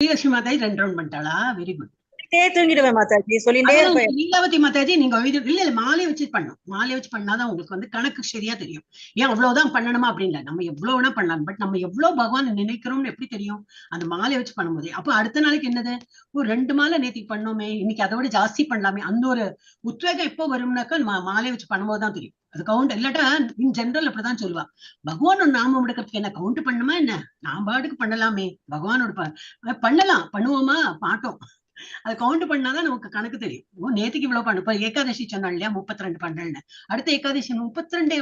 Srilakshmi Mataji 2 round பண்ணிட்டாளா? Very good. தூங்கிடுவேன் மாதாஜி, சொல்லிட்டே இருப்பேன். லீலாவதி மாதாஜி நீங்க இல்ல மாலை வச்சு பண்ணணும். மாலை வச்சு பண்ணாதான் உங்களுக்கு வந்து கணக்கு சரியா தெரியும். ஏன் அவ்வளவுதான் பண்ணணுமா அப்படின்னு நம்ம எவ்வளவு வேணா பண்ணலாம். பட் நம்ம எவ்வளவு பகவான் நினைக்கிறோம்னு எப்படி தெரியும்? அந்த மாலை வச்சு பண்ணும்போது. அப்போ அடுத்த நாளைக்கு என்னது, ஒரு 2 மாலை நேத்திக்கு பண்ணோமே, இன்னைக்கு அதை விட ஜாஸ்தி பண்ணலாமே, அந்த ஒரு உத்வேகம் எப்போ வரும்னாக்கா மாலை வச்சு பண்ணும்போதுதான் தெரியும். அது கவுண்ட் இல்லாட்டா இன் ஜெனரல் அப்படிதான் சொல்லுவா. பகவானோட நாமம் எடுக்கிறதுக்கு என்ன கவுண்ட் பண்ணணுமா என்ன? நான் பாட்டுக்கு பண்ணலாமே, பகவானோட பண்ணலாம், பண்ணுவோமா மாட்டோம். அதை கவுண்ட் பண்ணாதான் நமக்கு கணக்கு தெரியும். நேத்துக்கு இவ்வளவு பண்ணு. இப்ப ஏகாதசி சொன்னாள் இல்லையா, 32 பண்ணேன்னு. அடுத்த ஏகாதசி 32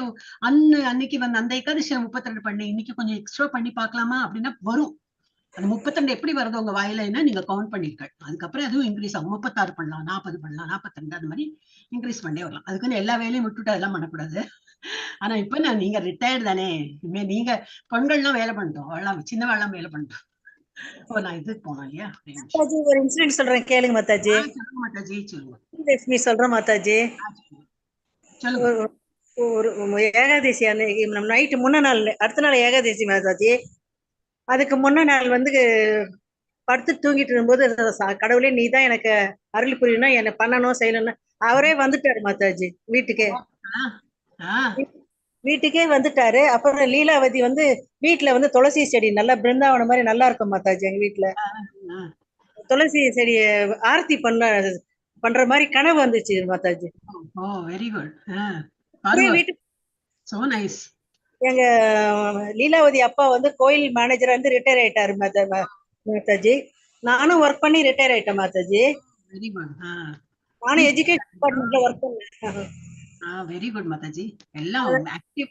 அன்னைக்கு வந்து அந்த ஏகாதசி 32 பண்ணேன், இன்னைக்கு கொஞ்சம் எக்ஸ்ட்ரா பண்ணி பாக்கலாமா அப்படின்னா வரும். அந்த 32 எப்படி வருது உங்க வாயிலன்னா நீங்க கவுண்ட் பண்ணிருக்க. அதுக்கப்புறம் அதுவும் இன்க்ரீஸ் ஆகும். 36 பண்ணலாம், 40 பண்ணலாம், 42 அந்த மாதிரி இன்க்ரீஸ் பண்ணே வரலாம். அதுக்குன்னு எல்லா வேலையும் விட்டுட்டு அதெல்லாம் பண்ணக்கூடாது. ஆனா இப்ப நீங்க ரிட்டையர்ட் தானே, நீங்க பெண்கள்லாம் வேலை பண்ணிட்டோம், அவெல்லாம் சின்னவாள்லாம் வேலை பண்ணிட்டோம். நான் இதுக்கு போனோம் இல்லையா. ஒரு இன்சிடென்ட் சொல்றேன் கேளுங்க மாதாஜி. மாதாஜி சொல்லுங்க. லட்சுமி சொல்றேன் மாதாஜி. ஒரு ஏகாதசி அன்னைக்கு நைட்டு முன்ன நாள், அடுத்த நாள் ஏகாதசி மாதாஜி. அதுக்கு முன்ன நாள் வந்து படுத்து தூங்கிட்டு இருக்கும்போது கடவுளே நீதான் எனக்கு அருள் புரியணும், என்ன பண்ணணும் செய்யணும்னு அவரே வந்துட்டாரு மாதாஜி வீட்டுக்கே. வீட்டுக்கே வந்துட்டாரு. அப்புறம் லீலாவதி வந்து வீட்டுல வந்து துளசி செடி நல்லா பிருந்தாவனம் மாதிரி நல்லா இருக்கும் மாதாஜி. எங்க வீட்டுல துளசி செடிய ஆர்த்தி பண்ற மாதிரி கனவு வந்துச்சு Mataji. Very good. So nice. எங்க லீலாவதி அப்பா வந்து கோயில் மேனேஜரா இருந்து ரிட்டையர் ஆயிட்டாரு மாதாஜி. நானும் ஒர்க் பண்ணி ரிட்டையர் ஆயிட்டேன் மாதாஜி. Very good. நானும் எஜுகேஷன் டிபார்ட்மெண்ட்ல ஒர்க் பண்ணேன். Very good Mataji. எல்லாம் ஆக்டிவ்.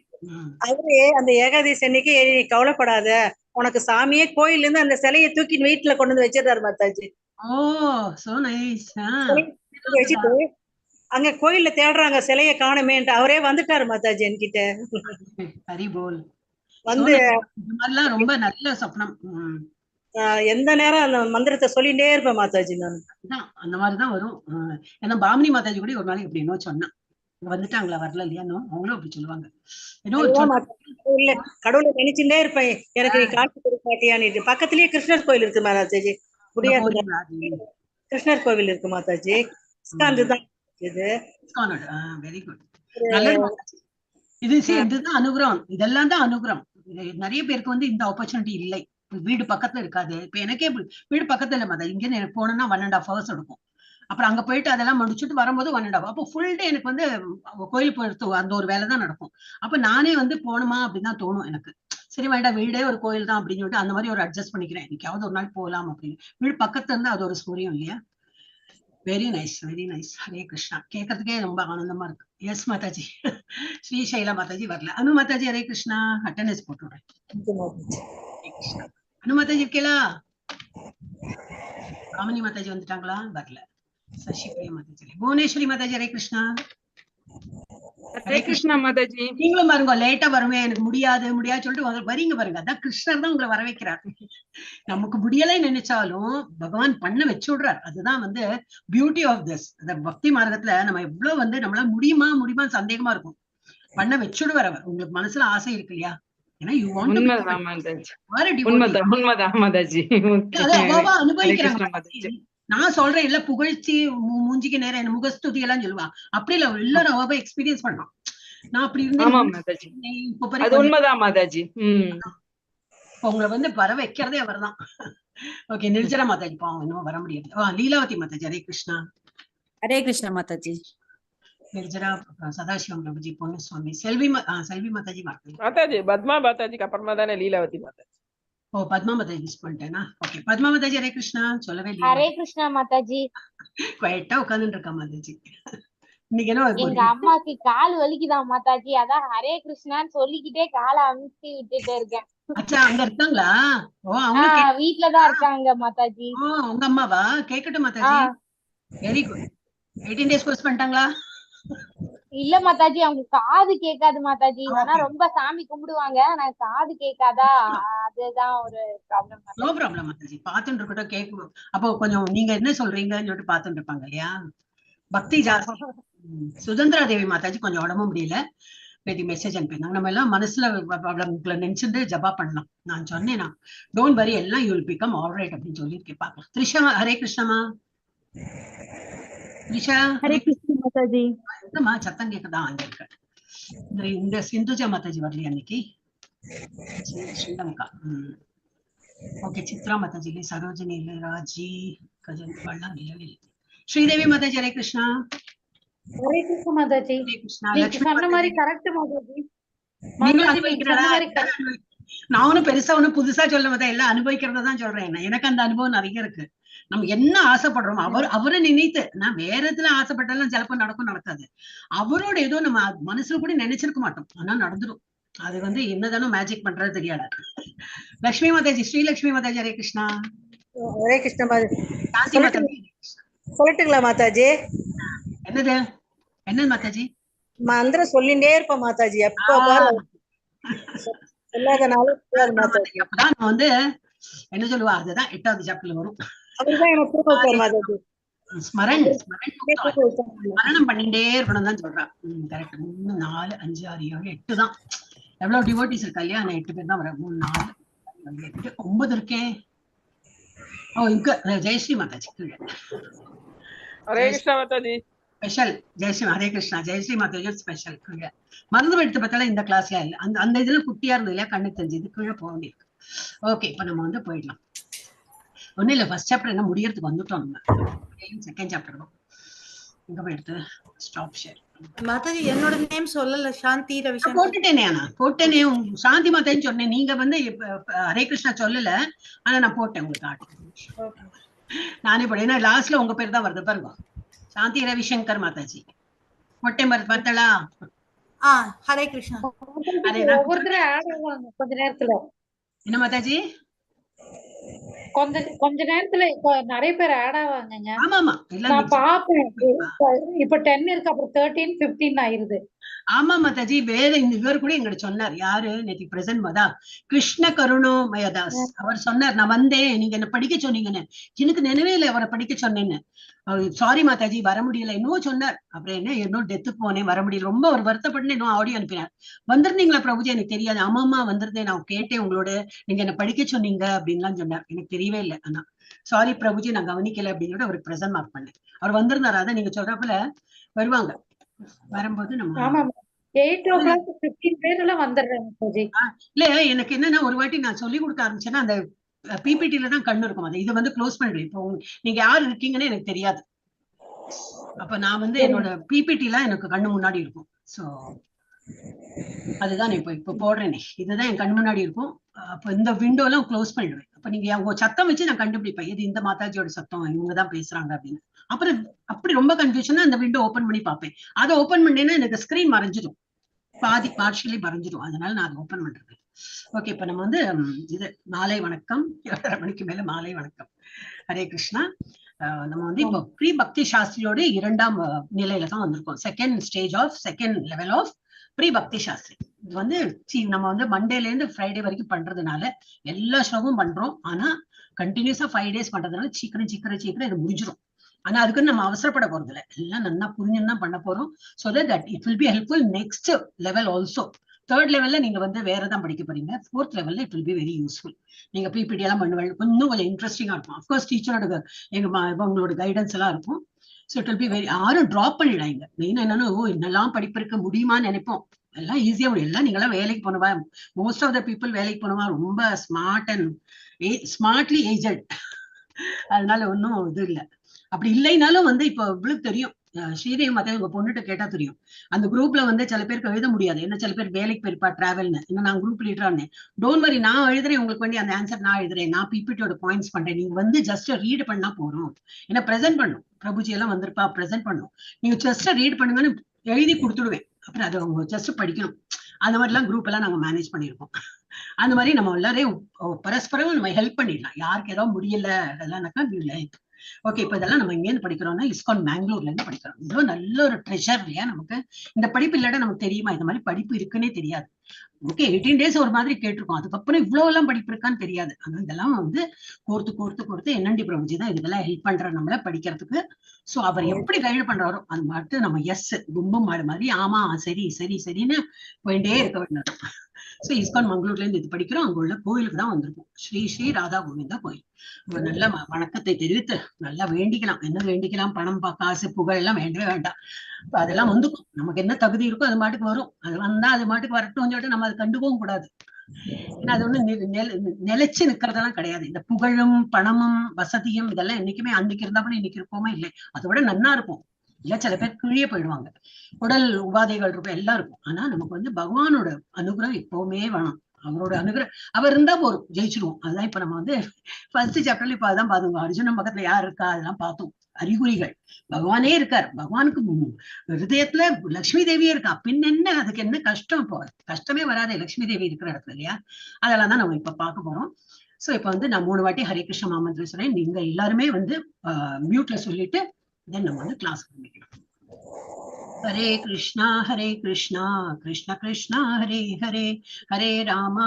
அவரே அந்த ஏகாதசி அன்னைக்கு கவலைப்படாத, உனக்கு சாமியே கோயில்ல இருந்து அந்த சிலையை தூக்கி வீட்டுல கொண்டு வந்து வச்சிருந்தாரு மாதாஜி. So nice. வச்சுட்டு அங்க கோயில்ல தேடுறாங்க சிலையை காணுமேன்ட்டு அவரே வந்துட்டாரு மாதாஜி என்கிட்ட. ஹரி போல். வந்து ரொம்ப நல்ல சொப்னம். எந்த நேரம் அந்த மந்திரத்தை சொல்லிட்டே இருப்பேன் மாதாஜி. நான் அந்த மாதிரிதான் வரும். ஏன்னா பாமினி மாதாஜி கூட ஒரு நாளைக்கு எப்படின்னோ சொன்னா, வந்துட்டாங்களா வரல இல்லையானோ, அவங்களும் அப்படி சொல்லுவாங்க. கடவுளை நினைச்சுட்டே இருப்பேன், எனக்கு நீ காட்சி கொடுக்காட்டியான்னு. பக்கத்துலயே கிருஷ்ணர் கோயில் இருக்கு மாதாஜி. முடியாது, கிருஷ்ணர் கோவில் இருக்கு மாதாஜி. Very good. நல்லது. இதுதான் அனுகிரகம். இதெல்லாம் தான் அனுகிரகம். நிறைய பேருக்கு வந்து இந்த ஆப்பர்ச்சுனிட்டி இல்லை. வீடு பக்கத்துல இருக்காது. இப்ப எனக்கே வீடு பக்கத்துல இல்ல மாதா, இங்க எனக்கு போனோம்னா 1.5 hours எடுக்கும். அப்புறம் அங்க போயிட்டு அதெல்லாம் முடிச்சுட்டு வரும்போது 1.5 அப்போ ஃபுல் டே எனக்கு வந்து கோயில் போயிடுத்து அந்த ஒரு வேலை தான் நடக்கும். அப்ப நானே வந்து போகணுமா அப்படின்னு தான் தோணும் எனக்கு. சரி வேண்டாம், வீடே ஒரு கோயில் தான் அப்படின்னு சொல்லிட்டு அந்த மாதிரி ஒரு அட்ஜஸ்ட் பண்ணிக்கிறேன். இன்னைக்காவது ஒரு நாள் போகலாம் அப்படின்னு. வீடு பக்கத்துல இருந்தா அது ஒரு சூரியம் இல்லையா. Very nice, very nice. Hare Krishna. கேட்கறதுக்கே ரொம்ப ஆனந்தமா இருக்கு. எஸ் மாதாஜி. ஸ்ரீசைலா மாதாஜி வரல. அனு மாதாஜி ஹரே கிருஷ்ணா. அட்டெண்டன்ஸ் போட்டுறேன். அனு மாதாஜி இருக்கீங்களா? ராமணி மாதாஜி வந்துட்டாங்களா? வரல. சசி பிரியா மாதாஜி. புவனேஸ்வரி மாதாஜி ஹரே கிருஷ்ணா. ஹரே கிருஷ்ணா மாதாஜி. நீங்களும் பாருங்க, லேட்டா வருமே, எனக்கு முடியாது சொல்லிட்டு வரீங்க பாருங்க. அதான் கிருஷ்ணர் தான் உங்களை வர வைக்கிறார். நமக்கு முடியலை நினைச்சாலும் பகவான் பண்ண வச்சு விடுறார். அதுதான் வந்து பியூட்டி ஆஃப் திஸ். அந்த பக்தி மார்க்கத்துல நம்ம எவ்வளவு வந்து நம்மளால முடியுமா சந்தேகமா இருக்கும், பண்ண வச்சுடுவார் அவர். உங்களுக்கு மனசுல ஆசை இருக்கு இல்லையா? ஏன்னா யூ வாண்ட் அனுபவிக்கிறாங்க. நான் சொல்றேன் இல்ல புகழ்ச்சி மூஞ்சிக்கு நேரம் என்ன முகஸ்துதி எல்லாம் சொல்லுவா, அப்படி இல்ல எல்லாரும் அவ எக்ஸ்பீரியன்ஸ் பண்ணோம். நான் அப்படி இருந்தேன். உண்மைதான் மாதாஜி. உங்களை வந்து வர வைக்கிறதே அவர் தான். ஓகே, நிர்ஜரா மாதாஜி பாவம் இன்னும் வர முடியாது. லீலாவதி மாதாஜி ஹரே கிருஷ்ணா. ஹரே கிருஷ்ணா மாதாஜி. நிர்ஜரா சதாசிவம் பிரபுஜி, பொன்னுசுவாமி, செல்வி மாதாஜி மாதாஜி. பத்மா மாதாஜிக்கு அப்புறமா தானே லீலாவதி மாதாஜி. பத்மா மாதாஜி மிஸ் பண்ணிட்டேனா? ஓகே, பத்மா மாதாஜி ஹரே கிருஷ்ணா. சொல்லவே இல்லை. ஹரே கிருஷ்ணா மாதாஜி. குவைட்டா உட்கார்ந்துட்டு இருக்கா மாதாஜி. இன்னைக்கு என்ன எங்க அம்மாக்கு கால் வலிக்குதான் மாதாஜி, அதான் ஹரே கிருஷ்ணான்னு சொல்லிக்கிட்டே காலை அமுத்தி விட்டுட்டு இருக்கேன். அச்சா, அங்க இருக்காங்களா? வீட்டுலதான் இருக்காங்க மாதாஜி. உங்க அம்மாவா? கேட்கட்டும் Mataji. Very good. 18 days course பண்ணிட்டாங்களா? இல்ல மாதாஜி, அவங்க காது கேட்காது மாதாஜி. ஆனா ரொம்ப சாமி கும்பிடுவாங்க, நான் காது கேட்காதா, அதுதான் ஒரு ப்ராப்ளம். நோ ப்ராப்ளம் மாதாஜி, பாத்துட்டு இருக்கட்டும். கேட்கும் அப்போ கொஞ்சம் நீங்க என்ன சொல்றீங்கன்னு சொல்லிட்டு பாத்துட்டு இருப்பாங்க இல்லையா. பக்தி ஜாஸ்தி. சுதந்திரா தேவி மாதாஜி கொஞ்சம் உடம்பு முடியல, மெசேஜ் அனுப்பியிருந்தாங்க. நம்ம எல்லாம் மனசுல உங்களை நினைச்சிட்டு ஜபா பண்ணலாம். நான் சொன்னேன்னா டோன்ட் வரி, எல்லாம் யூ வில் பிகம் ஆல்ரைட் அப்படின்னு சொல்லியிருக்கேன். பார்க்கலாம். த்ரிஷா, ஹரே கிருஷ்ணமா. த்ரிஷா, ஹரே கிருஷ்ண மாதாஜி. என்னம்மா சத்தம் கேட்குதா? அங்க இருக்க இந்த சிந்துஜா மாதாஜி வரலையா அன்னைக்கு? ஸ்ரீலங்கா. ஓகே. சித்ரா மாதாஜி இல்லை, சரோஜினி இல்லை, ராஜி கஜன் பள்ளம் இல்லை. ஸ்ரீதேவி மாதாஜி ஹரே கிருஷ்ணா. ஹரே கிருஷ்ண மாதாஜி. ஹரே கிருஷ்ணா. நீங்க லட்சுமி சொன்ன மாதிரி மாதாஜி. கரெக்ட் மாதாஜி. நீங்களும் மாதாஜி நீங்க சொன்ன அனுபவிக்கிறதா? மாதிரி correct. நான் ஒன்னும் பெருசா ஒண்ணும் புதுசா சொல்ல மாட்டேன், எல்லாம் அனுபவிக்கிறதா தான் சொல்றேன். எனக்கு அந்த அனுபவம் நிறைய இருக்கு. நம்ம என்ன ஆசைப்படுறோமோ அவரை நினைத்து, நான் வேற இதுல ஆசைப்பட்டாலும் சிலப்போ நடக்கும் நடக்காது. அவரோட ஏதோ நம்ம மனசுல கூட நினைச்சிருக்க மாட்டோம், ஆனா நடந்துடும். அது வந்து என்னதானோ மேஜிக் பண்றது தெரியாது. லட்சுமி மாதாஜி, ஸ்ரீலட்சுமி மாதாஜி ஹரே கிருஷ்ணா. ஹரே கிருஷ்ண மாதாஜி. சாந்தி மாதாஜி. சொல்லட்டுங்களா மாதாஜி? என்னது என்னது மாதாஜி? மந்திரம் சொல்லிட்டே இருப்பேன் மாதாஜி, எப்ப பாரு சொல்லாதனாலும் மாதாஜி. அப்பதான் நம்ம வந்து என்ன சொல்லுவா, அதுதான் 8வது சாப்டர்ல வரும். அவர்தான் எனக்கு தூக்க வைப்பாரு மாதாஜி. மரணம் பண்ணிட்டே இருக்கணும் தான் சொல்றான். கரெக்ட். 3 4 5 6 7 8 தான். எவ்வளவு டிவோட்டிஸ் இருக்கா இல்லையா? நான் 8 பேர் தான் வரேன். 3 4 8 9 இருக்கேன். ஓ, இங்க ஜெயஸ்ரீ மாதாஜி கீழே. ஹரே கிருஷ்ணா மாதாஜி. ஸ்பெஷல் ஜெயஸ்ரீ. ஹரே கிருஷ்ணா. ஜெயஸ்ரீ மாதாஜி ஸ்பெஷல் கீழே. மருந்து எடுத்து பார்த்தாலும் இந்த கிளாஸ்ல இல்ல, அந்த இதுல குட்டியா இருந்தது இல்லையா, கண்ணு தெரிஞ்சது, கீழே போக வேண்டியிருக்கு. ஓகே, இப்ப நம்ம வந்து போயிடலாம். ஒன்னும் இல்ல, ஃபர்ஸ்ட் சாப்டர் என்ன முடியறதுக்கு வந்துட்டோம். நம்ம செகண்ட் சாப்டர் தான். இங்க போய் எடுத்து ஸ்டாப் ஷேர். மாதாஜி என்னோட நேம் சொல்லல, சாந்தி ரவிசங்கர் போட்டுட்டேனே. ஆனா போட்டேனே, சாந்தி மாதான்னு சொன்னேன். நீங்க வந்து ஹரே கிருஷ்ணா சொல்லல, ஆனா நான் போட்டேன் உங்களுக்கு ஆட்டு. நானே போட்டேன். ஏன்னா லாஸ்ட்ல உங்க பேர் தான் வருது பாருங்க, சாந்தி ரவிசங்கர் மாதாஜி. போட்டேன் பார்த்தலா? ஹரே கிருஷ்ணா. ஒவ்வொருத்தரும் ஆட் ஆவாங்க கொஞ்ச நேரத்துல. என்ன மாதாஜி? கொஞ்ச நேரத்துல இப்ப நிறைய பேர் ஆட் ஆவாங்கங்க. ஆமா ஆமா, நான் பாப்பேன். இப்ப 10 இருக்கு, அப்புறம் 13 15 ஆயிருது. ஆமா மாதாஜி. வேற இவர் கூட எங்கிட்ட சொன்னார். யாரு நேற்று பிரசன்ட் மதா, கிருஷ்ண கருணோமயதாஸ். அவர் சொன்னார், நான் வந்தேன், நீங்க என்ன படிக்க சொன்னீங்கன்னு. எனக்கு நினைவே இல்லை அவரை படிக்க சொன்னேன்னு. சாரி மாதாஜி, வர முடியல இன்னும் சொன்னார். அப்புறம் என்ன, இன்னும் டெத்துக்கு போனேன், வர முடியல. ரொம்ப ஒரு வருத்தப்பட்டு இன்னும் ஆடியோ அனுப்பினார். வந்திருந்தீங்களா பிரபுஜி? எனக்கு தெரியாது. ஆமாமா வந்திருந்தேன், நான் கேட்டேன் உங்களோட, நீங்க என்ன படிக்க சொன்னீங்க அப்படின்லாம் சொன்னார். எனக்கு தெரியவே இல்லை. ஆனா சாரி பிரபுஜி, நான் கவனிக்கல அப்படின்னு அவருக்கு பிரசன்ட் மார்க் பண்ணேன். அவர் வந்திருந்தாரு. அதான் நீங்க சொல்றப்பல வருவாங்க. வரும்போது நம்ம 8 o'clock 15 பேர் எல்லாம் வந்துடுறாங்க. இல்ல, எனக்கு என்னன்னா, ஒரு வாட்டி நான் சொல்லி கொடுக்க ஆரம்பிச்சேன்னா அந்த பிபிடில தான் கண்ணு இருக்கும். அது இது வந்து க்ளோஸ் பண்ணிடுவேன். இப்போ நீங்க யாரு இருக்கீங்கன்னு எனக்கு தெரியாது. அப்ப நான் வந்து என்னோட பிபிடி எல்லாம் எனக்கு கண்ணு முன்னாடி இருக்கும். சோ அதுதான் இப்ப போடுறேனே, இதுதான் என் கண் முன்னாடி இருக்கும். அப்ப இந்த விண்டோ எல்லாம் க்ளோஸ் பண்ணிடுவேன். அப்ப நீங்க அவங்க சத்தம் வச்சு நான் கண்டுபிடிப்பேன், இது இந்த மாதாஜியோட சத்தம், இவங்கதான் பேசுறாங்க அப்படின்னு. அப்புறம் அப்படி ரொம்ப கன்ஃபியூஷனா அந்த விண்டோ ஓபன் பண்ணி பார்ப்பேன். அதை ஓபன் பண்ணேன்னா எனக்கு ஸ்கிரீன் மறைஞ்சிடும், பார்ஷியலி மறைஞ்சிடும். அதனால நான் அதை ஓபன் பண்றது. ஓகே, இப்ப நம்ம வந்து இது மாலை வணக்கம். 7:30 மணிக்கு மேல மாலை வணக்கம். ஹரே கிருஷ்ணா. நம்ம வந்து இப்போ ப்ரீ பக்தி சாஸ்திரியோட 2ஆம் நிலையில தான் வந்திருக்கோம். செகண்ட் லெவல் ஆஃப் ப்ரீ பக்தி சாஸ்திரி. இது வந்து நம்ம வந்து மண்டேல இருந்து ஃப்ரைடே வரைக்கும் பண்றதுனால எல்லா ஸ்லோகமும் பண்றோம். ஆனா கண்டினியூஸா 5 days பண்றதுனால சீக்கிரம் இது முடிஞ்சிடும். ஆனா அதுக்கு நம்ம அவசரப்பட போறது இல்லை, எல்லாம் நல்லா புரிஞ்சுன்னு தான் பண்ண போறோம். So that it will be helpful next level also. 3rd லெவல்ல நீங்க வந்து வேறதான் படிக்க போறீங்க. 4th லெவல்ல it will be very useful. நீங்க பிபிடி எல்லாம் பண்ணுவாங்க, இன்னும் கொஞ்சம் இன்ட்ரெஸ்டிங்கா இருக்கும். அப்கோர்ஸ் டீச்சரோட உங்களோட கைடன்ஸ் எல்லாம் இருக்கும். So it will be very, யாரும் ட்ராப் பண்ணிடாங்க. மெயின் என்னன்னா, இன்னெல்லாம் படிப்பு இருக்க முடியுமான்னு நினைப்போம். எல்லாம் ஈஸியா முடியும். எல்லாம் நீங்க எல்லாம் வேலைக்கு போனவா, மோஸ்ட் ஆஃப் த பீப்புள் வேலைக்கு போனவா, ரொம்ப ஸ்மார்ட்லி ஏஜட். அதனால ஒன்னும் இது இல்லை. அப்படி இல்லைனாலும் வந்து இப்போ இவளுக்கு தெரியும், ஸ்ரீதேவி மாதா உங்க பொண்ணுகிட்ட கேட்டா தெரியும். அந்த குரூப்ல வந்து சில பேருக்கு எழுத முடியாது. என்ன சில பேர் வேலைக்கு போயிருப்பா, டிராவல்னு. இன்னும் நான் குரூப் லீடரானேன். டோன்ட் வரி, நான் எழுதுறேன் உங்களுக்கு வேண்டி அந்த ஆன்சர் நான் எழுதுறேன். நான் பிபிடியோட பாயிண்ட்ஸ் பண்றேன். நீங்க வந்து ஜஸ்ட் ரீட் பண்ணா போறோம். ஏன்னா பிரசென்ட் பண்ணும், பிரபுஜி எல்லாம் வந்திருப்பா, பிரசென்ட் பண்ணும். நீங்க ஜஸ்ட் ரீட் பண்ணுங்கன்னு எழுதி கொடுத்துடுவேன். அப்புறம் அதை அவங்க ஜஸ்ட் படிக்கணும். அந்த மாதிரி எல்லாம் குரூப் எல்லாம் நாங்க மேனேஜ் பண்ணிருக்கோம். அந்த மாதிரி நம்ம எல்லாரையும் பரஸ்பரம் நம்ம ஹெல்ப் பண்ணிடலாம். யாருக்கு ஏதாவது முடியல அதெல்லாம்னாக்கா ஓகே, இப்ப இதெல்லாம் நம்ம எங்க இருந்து படிக்கிறோம்னா இஸ்கான் மேங்களூர்ல இருந்து படிக்கிறோம். இவ்வளவு நல்ல ஒரு ட்ரெஷர் இல்லையா நமக்கு. இந்த படிப்பு இல்லாட்ட நமக்கு தெரியுமா இந்த மாதிரி படிப்பு இருக்குன்னே தெரியாது. ஓகே, 18 days ஒரு மாதிரி கேட்டிருக்கோம், அதுக்கப்புறம் இவ்வளவு எல்லாம் படிப்பு இருக்கான்னு தெரியாது. ஆனா இதெல்லாம் வந்து கோர்த்து என்என்டி பிரபுஜி தான் இதுக்கெல்லாம் ஹெல்ப் பண்ற நம்மள படிக்கிறதுக்கு. சோ அவர் எப்படி கைடு பண்றாரோ அது மட்டும் நம்ம எஸ் கும்பம் மாடு மாதிரி ஆமா சரி சரி சரின்னு போயிட்டே இருக்க வேண்டும். சோ இஸ்கான் மங்களூர்ல இருந்து இது படிக்கிறோம். அங்க உள்ள கோயிலுக்கு தான் வந்திருக்கும், ஸ்ரீ ஸ்ரீ ராதா கோவிந்தா கோயில். நல்ல வணக்கத்தை தெரிவித்து நல்லா வேண்டிக்கலாம். என்ன வேண்டிக்கலாம், பணம் காசு புகழ் எல்லாம் வேண்டவே வேண்டாம். அதெல்லாம் வந்துக்கும், நமக்கு என்ன தகுதி இருக்கோ அது மாட்டுக்கு வரும். அது வந்தா அது மாட்டுக்கு வரட்டும்னு சொல்லிட்டு நம்ம அதை கண்டுக்கவும் கூடாது. ஏன்னா அது ஒண்ணு நிலைச்சு நிக்கிறதெல்லாம் கிடையாது. இந்த புகழும் பணமும் வசதியும் இதெல்லாம் என்னைக்குமே அன்னைக்கு இருந்தாலும் இன்னைக்கு இருப்போமா இல்லை, அதை விட நன்னா இருப்போம். இல்ல சில பேர் கீழே போயிடுவாங்க, உடல் உபாதைகள் இருக்கும் எல்லாம் இருக்கும். ஆனா நமக்கு வந்து பகவானோட அனுகிரகம் எப்பவுமே வேணும். அவரோட அனுகிரகம் அவர் இருந்தா போதும், ஜெயிச்சிருவோம். அதுதான் இப்ப நம்ம வந்து ஃபர்ஸ்ட் சாப்டர்ல இப்ப அதான் பாத்துங்க, அர்ஜுனன் பக்கத்துல யார் இருக்கா அதெல்லாம் பார்த்தோம். அறிகுறிகள் பகவானே இருக்கார், பகவானுக்கு ஹிருதயத்துல லட்சுமி தேவியே இருக்கா. பின் என்ன அதுக்கு என்ன கஷ்டம், இப்போ கஷ்டமே வராதே லட்சுமி தேவி இருக்கிற இடத்துல இல்லையா. அதெல்லாம் தான் நம்ம இப்ப பார்க்க போறோம். சோ இப்ப வந்து நான் 3 வாட்டி ஹரே கிருஷ்ண மகாமந்திரம் சொல்றேன், நீங்க எல்லாருமே வந்து மியூட்ல சொல்லிட்டு தென் நம்ம வந்து கிளாஸ் பண்ணிக்கலாம். हरे कृष्णा कृष्ण कृष्ण हरे हरे, हरे राम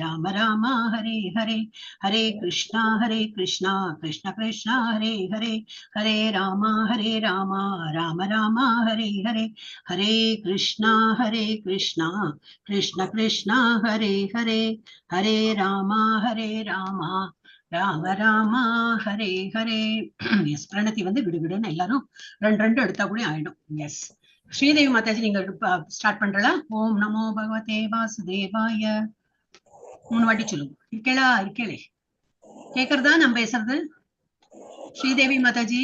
राम राम हरे हरे, हरे कृष्णा कृष्ण कृष्ण हरे हरे, हरे राम राम राम हरे हरे, हरे कृष्णा कृष्ण कृष्ण हरे हरे, हरे राम ராம ராமா ஹரே ஹரே. எஸ், பிரணதி வந்து விடுவிடுன்னு எல்லாரும் 2 எடுத்தா கூட ஆயிடும். எஸ், ஸ்ரீதேவி மாதாஜி நீங்க ஸ்டார்ட் பண்றல. ஓம் நமோ பகவதே வாசுதேவாய 3 வாட்டி சொல்லுங்க. இருக்கேளே கேக்குறதா நம்ம பேசுறது? ஸ்ரீதேவி மாதாஜி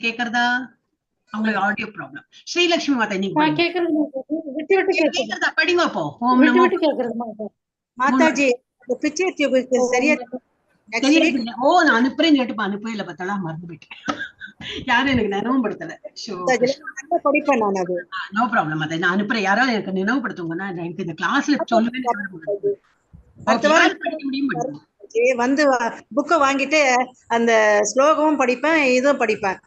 கேக்குறதா? அவங்களுக்கு ஆடியோ ப்ராப்ளம். ஸ்ரீலட்சுமி மாதா நீங்க கேக்குறதா? படிங்க அப்போ. ஓம் நமோ மாதாஜி பிக்சர் டியூபுக்கு சரியா ஓ நான் அனுப்புறேன் கேட்டுப்பா, அனுப்பவே இல்லை பார்த்தா மறந்து போயிட்டேன். யாரும் எனக்கு நினைவுபடுத்தல. படிப்பேன் நான். அது நோ ப்ராப்ளம். அதை நான் அனுப்புறேன், யாராவது எனக்கு நினைவுபடுத்துங்கன்னா எனக்கு இந்த கிளாஸ்ல சொல்லுவேன். வந்து புக்கை வாங்கிட்டு அந்த ஸ்லோகமும் படிப்பேன், இதுவும் படிப்பேன்.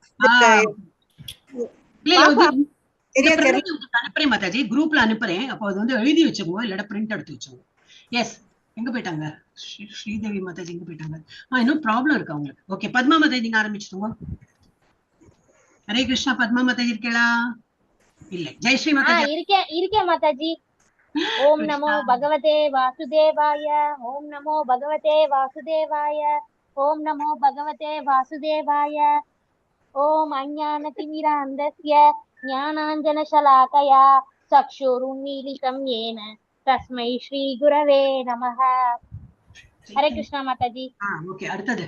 அனுப்புறேன் மாதாஜி, குரூப்ல அனுப்புறேன். அப்போ அது வந்து எழுதி வச்சுக்கோங்க, இல்லாட்ட பிரிண்ட் எடுத்து வச்சுக்கோங்க. எஸ், எங்க போயிட்டாங்க ஸ்ரீதேவி மாதாஜி? எங்க போயிட்டாங்க? இன்னும் ப்ராப்ளம் இருக்கு அவங்களுக்கு. ஓகே, பத்மா மாதாஜி நீங்க ஆரம்பிச்சுடுங்க. ஹரே கிருஷ்ணா. பத்மா மாதாஜி இருக்கா? இல்ல. ஜெயஸ்ரீ மாதாஜி இருக்கேன் மாதாஜி. ஓம் நமோ பகவதே வாசுதேவாய, ஓம் நமோ பகவதே வாசுதேவாய, ஓம் நமோ பகவதே வாசுதேவாய. ஓம் அஞ்ஞானதிமிராந்தஸ்ய ஞானாஞ்சனசலாகயா சக்ஷுருன்மீலிதம் येन तस्मै श्री गुरवे नमः. हरे कृष्णा माताजी. ओके, அடுத்தது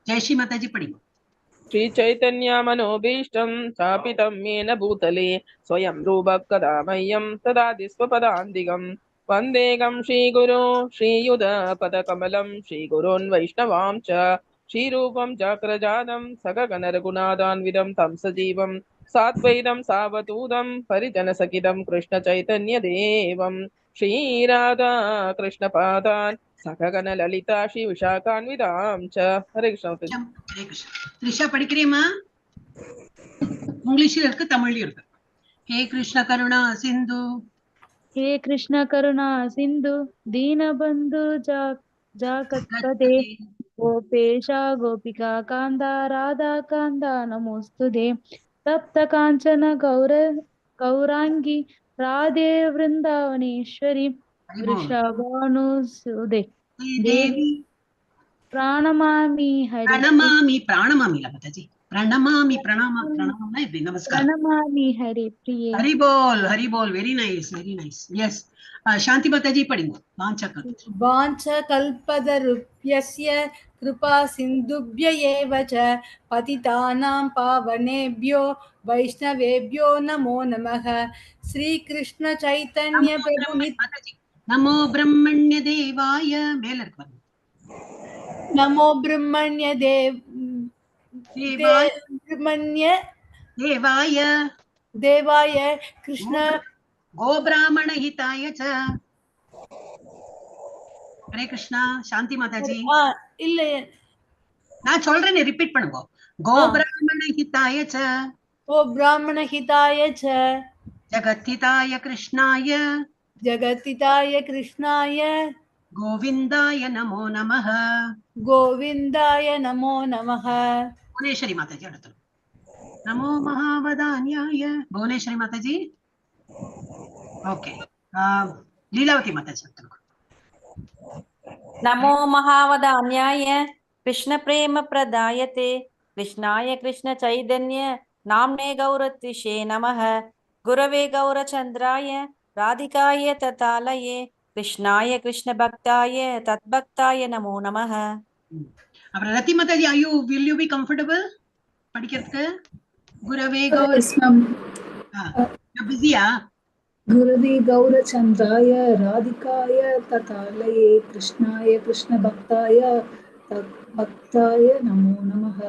ஜெயஸ்ரீ மாதாஜி படிங்க. श्री चैतन्य मनोभीष्टं स्थापितं येन भूतले स्वयं रूपः कदा मह्यं तदादि स्वपदान्तिकं वन्देकं श्रीगुरो श्रीयुधपदकमलं श्रीगुरोन् वैष्णवां च श्रीरूपं चक्रजातं सकगणरघुनाथान्वितं तं सजीवं साद्वैतं सावधूतं परिजनसखितं कृष्णचैतन्यदेवं श्रीराधा कृष्णपादान् सकगण ललिता श्री विशाखान्वितां च. हरे कृष्ण. த்ரிஷா படிக்கிறீமா? இங்கிலீஷ்ல இருக்கு, தமிழ்லயும் இருக்கு. ஹே கிருஷ்ண கருணா சிந்து, हे कृष्ण करुणा सिंधु दीनबंधु जागतपते गोपेशा गोपिका कांदा राधा कांदा नमोस्तुते तप्त कांचन गौरांगी राधे वृंदावनेश्वरी वृषभानुसुते देवी प्रणमामि हरि प्रणमामि लताजी, प्रणमामि प्रणमामि இப்படி நமஸ்காரம். प्रणमामि हरि प्रिये. हरि बोल वेरी नाइस. यस, शांति माताजी पढ़ेंगे. वाञ्छा कल्पतरुभ्यस्य कृपा सिन्धुभ्य एव च पतितानां पावनेभ्यो वैष्णवेभ्यो नमो नमः. श्रीकृष्ण चैतन्य प्रभु नमो ब्रह्मण्य देवाय मेल इருக்கு. नमो ब्रह्मण्य देवाय कृष्ण गो ब्राह्मण हिताय च. ஹரே கிருஷ்ணா. சாந்தி மாதாஜி இல்ல நான் சொல்றேன், ரிப்பீட் பண்ணுங்க. கோ பிராமண ஹிதாய ச ஓ பிராமண ஹிதாய ச ஜகத்ஹிதாய கிருஷ்ணாய ஜகதிதாய கிருஷ்ணாய கோவிந்தாய நமோ நமः. கோவிந்தாய நமோ நமः. புவனேஸ்வரி மாதாஜி அடுத்து. நமோ மகாவதான்யாய. புவனேஸ்வரி மாதாஜி. ஓகே. லீலாவதி மாதாஜி அடுத்து. नमो महावदान्याय कृष्ण प्रेम प्रदायते कृष्णाय कृष्ण चैतन्य नाम्ने गौरतिषे नमः गुरवे गौरचंद्राय राधिकाय ततालये कृष्णाय कृष्ण भक्ताय तद्भक्ताय नमो नमः. அப்புறம் Rathi Mataji, will you be comfortable படிக்கிறதுக்கு? குரவே பிஸியா? गुरवे गौरचंद्राय राधिकाय ततालये कृष्णाय कृष्णभक्ताय तद्भक्ताय नमो नमः.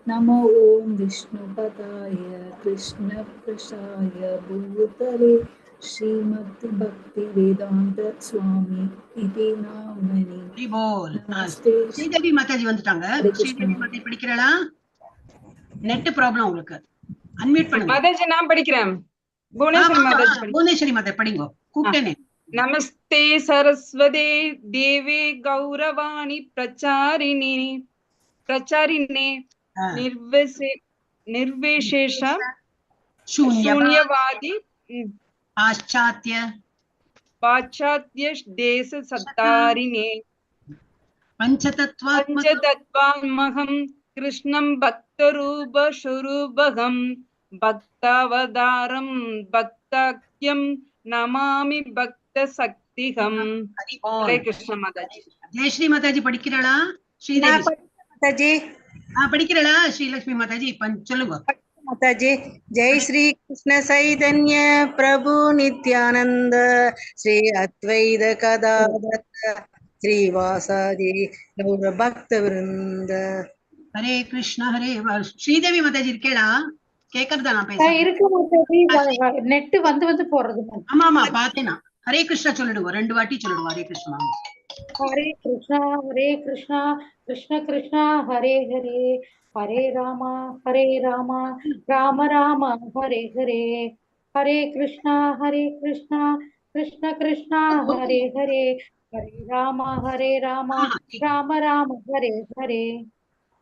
नमो ओम विष्णुपदाय कृष्णप्रसाय भूतले श्रीमद्भक्तिवेदांत स्वामी इति नामनि. नमस्ते. ஸ்ரீதேவி மாதாஜி வந்துட்டாங்க. ஸ்ரீதேவி மாதாஜி படிக்கிறீங்களா? நெட் ப்ராப்ளம் உங்களுக்கு. அன்மியூட் பண்ணுங்க. மாதாஜி நான் படிக்கிறேன். புவனேஸ்வரி மாதா படிங்க. கூப்பிட்டேனே. நமஸ்தே சரஸ்வதே தேவே கௌரவாணி பிரச்சாரிணே நிர்விசேஷ शून्यवादी पाश्चात्य देश सत्तारिणे पंचतत्वात्मकं कृष्णं भक्तरूप स्वरूपहं भक्तावतारं भक्ताख्यं नमामि भक्त शक्तिहं. हरे कृष्ण माताजी. जय श्री माताजी படிக்கிறீங்களா? ஸ்ரீதேவி மாதாஜி படிக்கிறீங்களா? ஸ்ரீலட்சுமி மாதாஜி சொல்லுங்க. माताजी. जय श्री कृष्ण चैतन्य प्रभु नित्यानंद श्री अद्वैत गदाधर श्रीवासादि गौर भक्त वृंद. हरे कृष्ण हरे. ஸ்ரீதேவி மாதாஜி இருக்கேளா? கேக்குறதா நான் பேசுறேன்? இருக்கு மாதாஜி. நெட் வந்து போறது. ஆமா ஆமா பாத்தேனா. ஹரே கிருஷ்ணா சொல்லிடுங்க. ரெண்டு வாட்டி சொல்லிடுங்க. ஹரே கிருஷ்ணா. हरे कृष्णा कृष्ण कृष्णा हरे हरे हरे राम राम राम हरे हरे हरे कृष्णा कृष्ण कृष्णा हरे हरे हरे राम राम राम हरे हरे.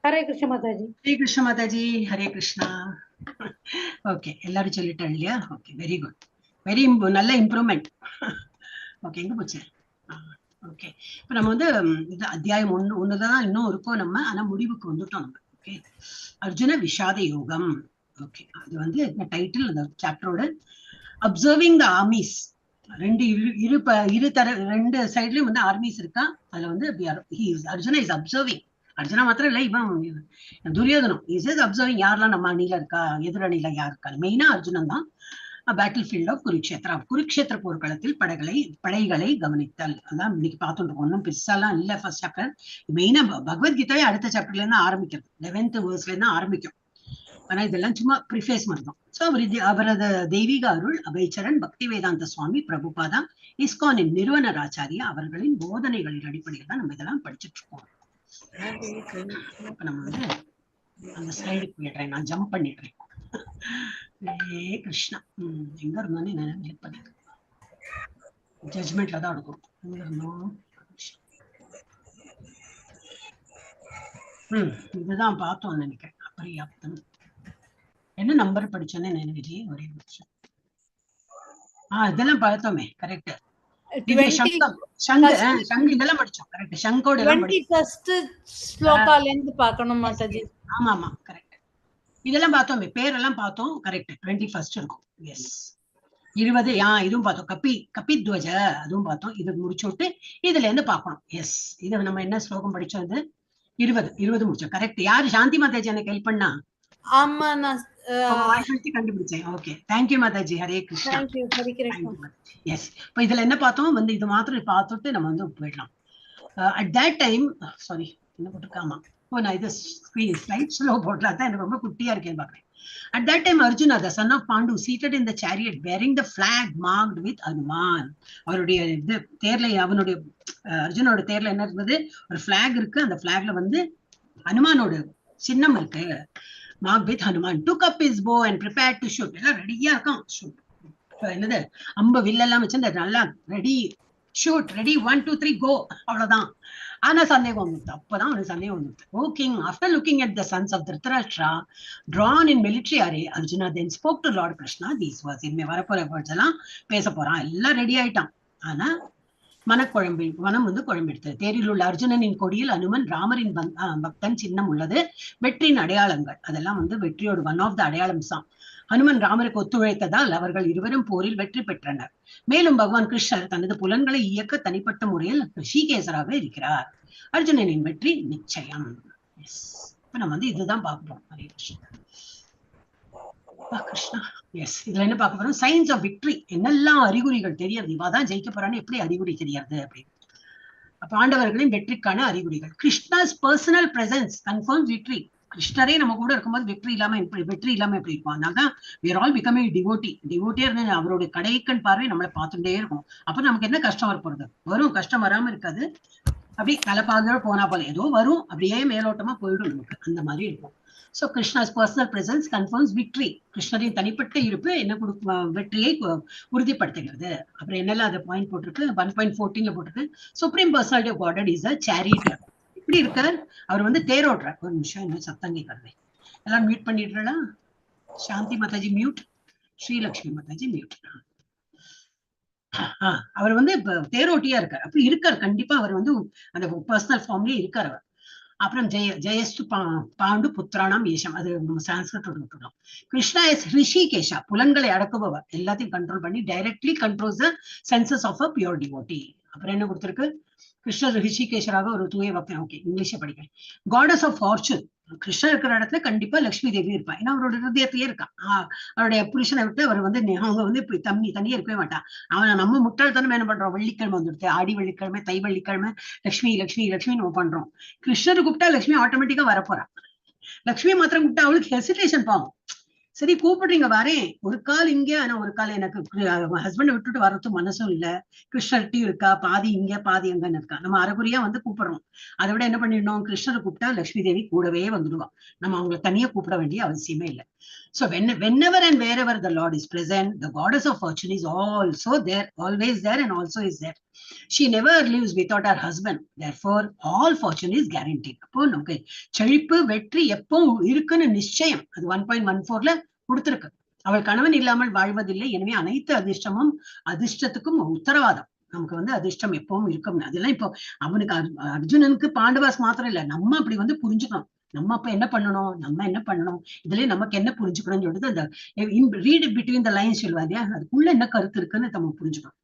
हरे कृष्ण माताजी. हरे कृष्ण माताजी. हरे कृष्णा. ஓகே, எல்லாரும் சொல்லிட்டாங்க இல்லையா? Okay, very good. நல்ல இம்ப்ரூவ்மெண்ட். ஓகே, எங்க போச்சு? ஓகே, இப்ப நம்ம வந்து இது அத்தியாயம் ஒண்ணுதான் இன்னும் இருக்கும் நம்ம. ஆனா முடிவுக்கு வந்துட்டோம் நம்ம. ஓகே, அர்ஜுன விஷாத யோகம். ஓகே, அது வந்து டைட்டில் அந்த சாப்டரோட அப்சர்விங் த ஆர்மிஸ். ரெண்டு சைட்லயும் வந்து ஆர்மிஸ் இருக்கா. அதுல வந்து அர்ஜுனா இஸ் அப்சர்விங். அர்ஜுனா மாத்திரம் இல்ல, இவன் துரியோதனம் இஸ் அப்சர்விங். யாரெல்லாம் நம்ம அணில இருக்கா, எதிரணியில யார் இருக்கா. மெயினா அர்ஜுனன் தான். பேட்டில் ஃபீல்ட் ஆஃப் குருக்ஷேத்திர போர்க்களத்தில் படைகளை கவனித்தல். அதான் இன்னைக்கு பார்த்துட்டு இருக்கோம். ஒன்னும் பெருசாலாம் இல்ல. ஃபர்ஸ்ட் சாப்டர் மெயினா பகவத்கீதாவே அடுத்த சாப்டர்ல இருந்து ஆரம்பிக்கிறது. 11th வேர்ஸ்ல இருந்து ஆரம்பிக்கும். ஆனா இதெல்லாம் சும்மா ப்ரிஃபேஸ் மாதிரி தான். சோ அவரது தெய்வீக அருள் அபயச்சரன் பக்தி வேதாந்த சுவாமி பிரபுபாதா இஸ்கானின் நிறுவனர் ஆச்சாரியா அவர்களின் போதனைகளின் அடிப்படையில் தான் நம்ம இதெல்லாம் படிச்சுட்டு இருக்கோம். இப்ப நம்ம வந்து அந்த ஸ்லைடுக்கு போயிடுறேன். நான் ஜம்ப் பண்ணிடுறேன். ஹரே கிருஷ்ணா. எங்க இருந்தானே நான் ஹெல்ப் பண்ணிக்கிறேன். ஜட்ஜ்மெண்ட்ல தான் இருக்கும். எங்க இருந்தோம்? இதுதான் பார்த்தோம் நினைக்கிறேன். அபரியாப்தம் என்ன நம்பர் படிச்சோன்னே நினைவிலே ஒரே நிமிஷம். இதெல்லாம் பார்த்தோமே. கரெக்ட். இதெல்லாம் படிச்சோம். கரெக்ட். சங்கோட எல்லாம் படிச்சோம். ஆமா ஆமா கரெக்ட். இதெல்லாம் பார்த்தோம். பேரெல்லாம் பார்த்தோம். கரெக்ட். 21 இருக்கும். எஸ். 20 இதுவும் பார்த்தோம். கபித்வஜ அதுவும் பார்த்தோம். இது முடிச்சுட்டு இதுல இருந்து பார்க்கணும். எஸ். இது நம்ம என்ன ஸ்லோகம் படிச்சோம்? இது 20 முடிச்சோம். கரெக்ட். யாரு? சாந்தி மாதாஜி எனக்கு ஹெல்ப் பண்ணா? ஆமா, நான் கண்டுபிடிச்சேன். ஓகே, தேங்க்யூ மாதாஜி. ஹரே கிருஷ்ணா. எஸ். இப்ப இதுல என்ன பார்த்தோம்? வந்து இது மாத்திரம் பார்த்துட்டு நம்ம வந்து போயிடலாம். அட் தட் டைம் சாரி என்ன போட்டிருக்காமா? நான் இது ஸ்லைட் ஸ்லோ போடலாம் தான், எனக்கு ரொம்ப குட்டியா இருக்கேன்னு பாக்குறேன். At that time, Arjuna, the son of Pandu, seated in the chariot, bearing the flag marked with Hanuman. அவருடைய இது தேர்ல, அவனுடைய அர்ஜுனோட தேர்ல என்ன இருந்தது, ஒரு பிளாக் இருக்கு, அந்த பிளாக்ல வந்து ஹனுமானோட சின்னம் இருக்கு, marked with Hanuman. Took up his bow and prepared to shoot. எல்லாம் ரெடியா இருக்கான், ஷூட் என்னது அம்ப வில்லெல்லாம் வச்சு நல்லா ரெடி, ஷூட் ரெடி, 1 2 3 கோ, அவ்வளவுதான். ஆனா சந்தேகம் வந்துட்டு, அப்பதான் அவனுக்கு சந்தேகம் வந்துட்டு. ஓ king, after looking at the sons of Dhritarashtra drawn in military array, Arjuna then spoke to Lord Krishna these words. இனிமே வரப்போற words எல்லாம் பேச போறான், எல்லாம் ரெடி ஆயிட்டான். ஆனா மனம் வந்து குழம்பெடுத்தது. தேரில் உள்ள அர்ஜுனனின் கொடியில் அனுமன் ராமரின் பக்தன் சின்னம் உள்ளது, வெற்றியின் அடையாளங்கள், அதெல்லாம் வந்து வெற்றியோட ஒன் ஆஃப் த அடையாளம் தான். ஹனுமன் ராமருக்கு ஒத்துழைத்ததால் அவர்கள் இருவரும் போரில் வெற்றி பெற்றனர். மேலும் பகவான் கிருஷ்ணர் தனது புலன்களை இயக்க தனிப்பட்ட முறையில் ரிஷிகேசராக இருக்கிறார். அர்ஜுனனின் வெற்றி நிச்சயம். இப்ப நம்ம வந்து இதுதான் பார்க்கிறோம். ஹரே கிருஷ்ணா. கிருஷ்ணா, எஸ், இதுல என்ன பார்க்க போறோம், சைன்ஸ் ஆஃப் விக்டரி, என்னெல்லாம் அறிகுறிகள் தெரியாது, இவாதான் ஜெயிக்க போறான்னு எப்படி அறிகுறி தெரியாது அப்படின்னு. பாண்டவர்களின் வெற்றிக்கான அறிகுறிகள். Krishna's personal presence confirms victory. கிருஷ்ணரே நம்ம கூட இருக்கும்போது வெற்றி இல்லாம எப்படி இருக்கும். அதனால்தான் we are all becoming devotee. டிவோட்டியா இருந்து அவருடைய கடைக்கண் பார்வை நம்மளை பார்த்துட்டே இருக்கும். அப்ப நமக்கு என்ன கஷ்டம் வரப்போறது, வரும், கஷ்டம் வராம இருக்காது, அப்படி தலைப்பாக போனா போல ஏதோ வரும், அப்படியே மேலோட்டமா போயிடும் நமக்கு, அந்த மாதிரி இருக்கும். So Krishna's personal presence confirms victory. கிருஷ்ணரின் தனிப்பட்ட இருப்பு என்ன வெற்றியை உறுதிப்படுத்துகிறது. அப்புறம் என்னெல்லாம் அதை பாயிண்ட் போட்டிருக்கு, 1.14 போட்டிருக்கு. Supreme personality of God is a charioteer. எப்படி இருக்கார், அவர் வந்து தேரோடுறார். ஒரு நிமிஷம், இன்னும் சத்தம் கேட்கறது, எல்லாம் மியூட் பண்ணிடுறா. சாந்தி மாதாஜி மியூட், ஸ்ரீலக்ஷ்மி மாதாஜி மியூட். அவர் வந்து தேரோட்டியா இருக்கார், அப்படி இருக்கார் கண்டிப்பா. அவர் வந்து அந்த பர்சனல் ஃபார்ம்லயே இருக்கார் அவர். அப்புறம் ஜெயஸ்து பாண்டு புத்திரானாம் ஏஷம், அது நம்ம சான்ஸ்கிரிட் விட்டுட்டோம். கிருஷ்ணா இஸ் ரிஷிகேஷா, புலன்களை அடக்குபவர், எல்லாத்தையும் கண்ட்ரோல் பண்ணி directly controls the senses of a pure devotee. அப்புறம் என்ன கொடுத்திருக்கு, கிருஷ்ணர் ரிஷிகேஷராக ஒரு தூய பக்தன். ஓகே, இங்கிலீஷை படிக்கிறேன். காடஸ் ஆஃப் ஃபார்ச்சூன், கிருஷ்ணர் இருக்கிற இடத்துல கண்டிப்பா லட்சுமி தேவி இருப்பா, ஏன்னா அவரோட ஹிருதயத்திலேயே இருக்கான். அவருடைய புருஷனை விட்டு அவர் வந்து அவங்க வந்து இப்படி தனியே இருக்கவே மாட்டான். அவன் நம்ம முட்டாள்தனம் என்ன பண்றோம், வெள்ளிக்கிழமை வந்துடுது, ஆடி வெள்ளிக்கிழமை, தை வெள்ளிக்கிழமை, லட்சுமி லட்சுமி லட்சுமி நம்ம பண்றோம். கிருஷ்ணர் கூப்பிட்டா லட்சுமி ஆட்டோமேட்டிக்கா வரப்போறான். லட்சுமி மாத்திரம் கூப்பிட்டா அவளுக்கு ஹெசிடேஷன் பாவம். சரி கூப்பிடுறீங்க வரேன், ஒரு கால் இங்க, ஆனா ஒரு கால் எனக்கு ஹஸ்பண்டை விட்டுட்டு வரது மனசும் இல்ல, கிருஷ்ணர்ட்டி இருக்கா, பாதி இங்க பாதி எங்கன்னு இருக்கா, நம்ம அரைகுறையா வந்து கூப்பிடுறோம். அதை விட என்ன பண்ணிடணும், கிருஷ்ணரை கூப்பிட்டா லட்சுமி தேவி கூடவே வந்துடுவா, நம்ம அவங்களை தனியா கூப்பிட வேண்டிய அவசியமே இல்லை. So whenever and wherever the Lord is present, the goddess of fortune is also there, always there, and also is there. She never lives without her husband. Therefore, all fortune is guaranteed. அப்போ நமக்கு செழிப்பு வெற்றி எப்போ இருக்குன்னு நிச்சயம் அது 1.14ல கொடுத்திருக்கு. அவள் கணவன் இல்லாமல் வாழ்வதில்லை, எனவே அனைத்து அதிர்ஷ்டத்துக்கும் உத்தரவாதம். நமக்கு வந்து அதிர்ஷ்டம் எப்பவும் இருக்கும். அதெல்லாம் இப்போ அவனுக்கு அர்ஜுனனுக்கு பாண்டவாஸ் மாத்திரம் இல்ல, நம்ம அப்படி வந்து புரிஞ்சுக்கணும். நம்ம அப்ப என்ன பண்ணணும், இதுல நமக்கு என்ன புரிஞ்சுக்கணும்னு சொல்லிட்டு அந்த ரீட் பிட்வீன் த லைன்ஸ் சொல்லுவாங்க, அதுக்குள்ள என்ன கருத்து இருக்குன்னு நம்ம புரிஞ்சுக்கணும்.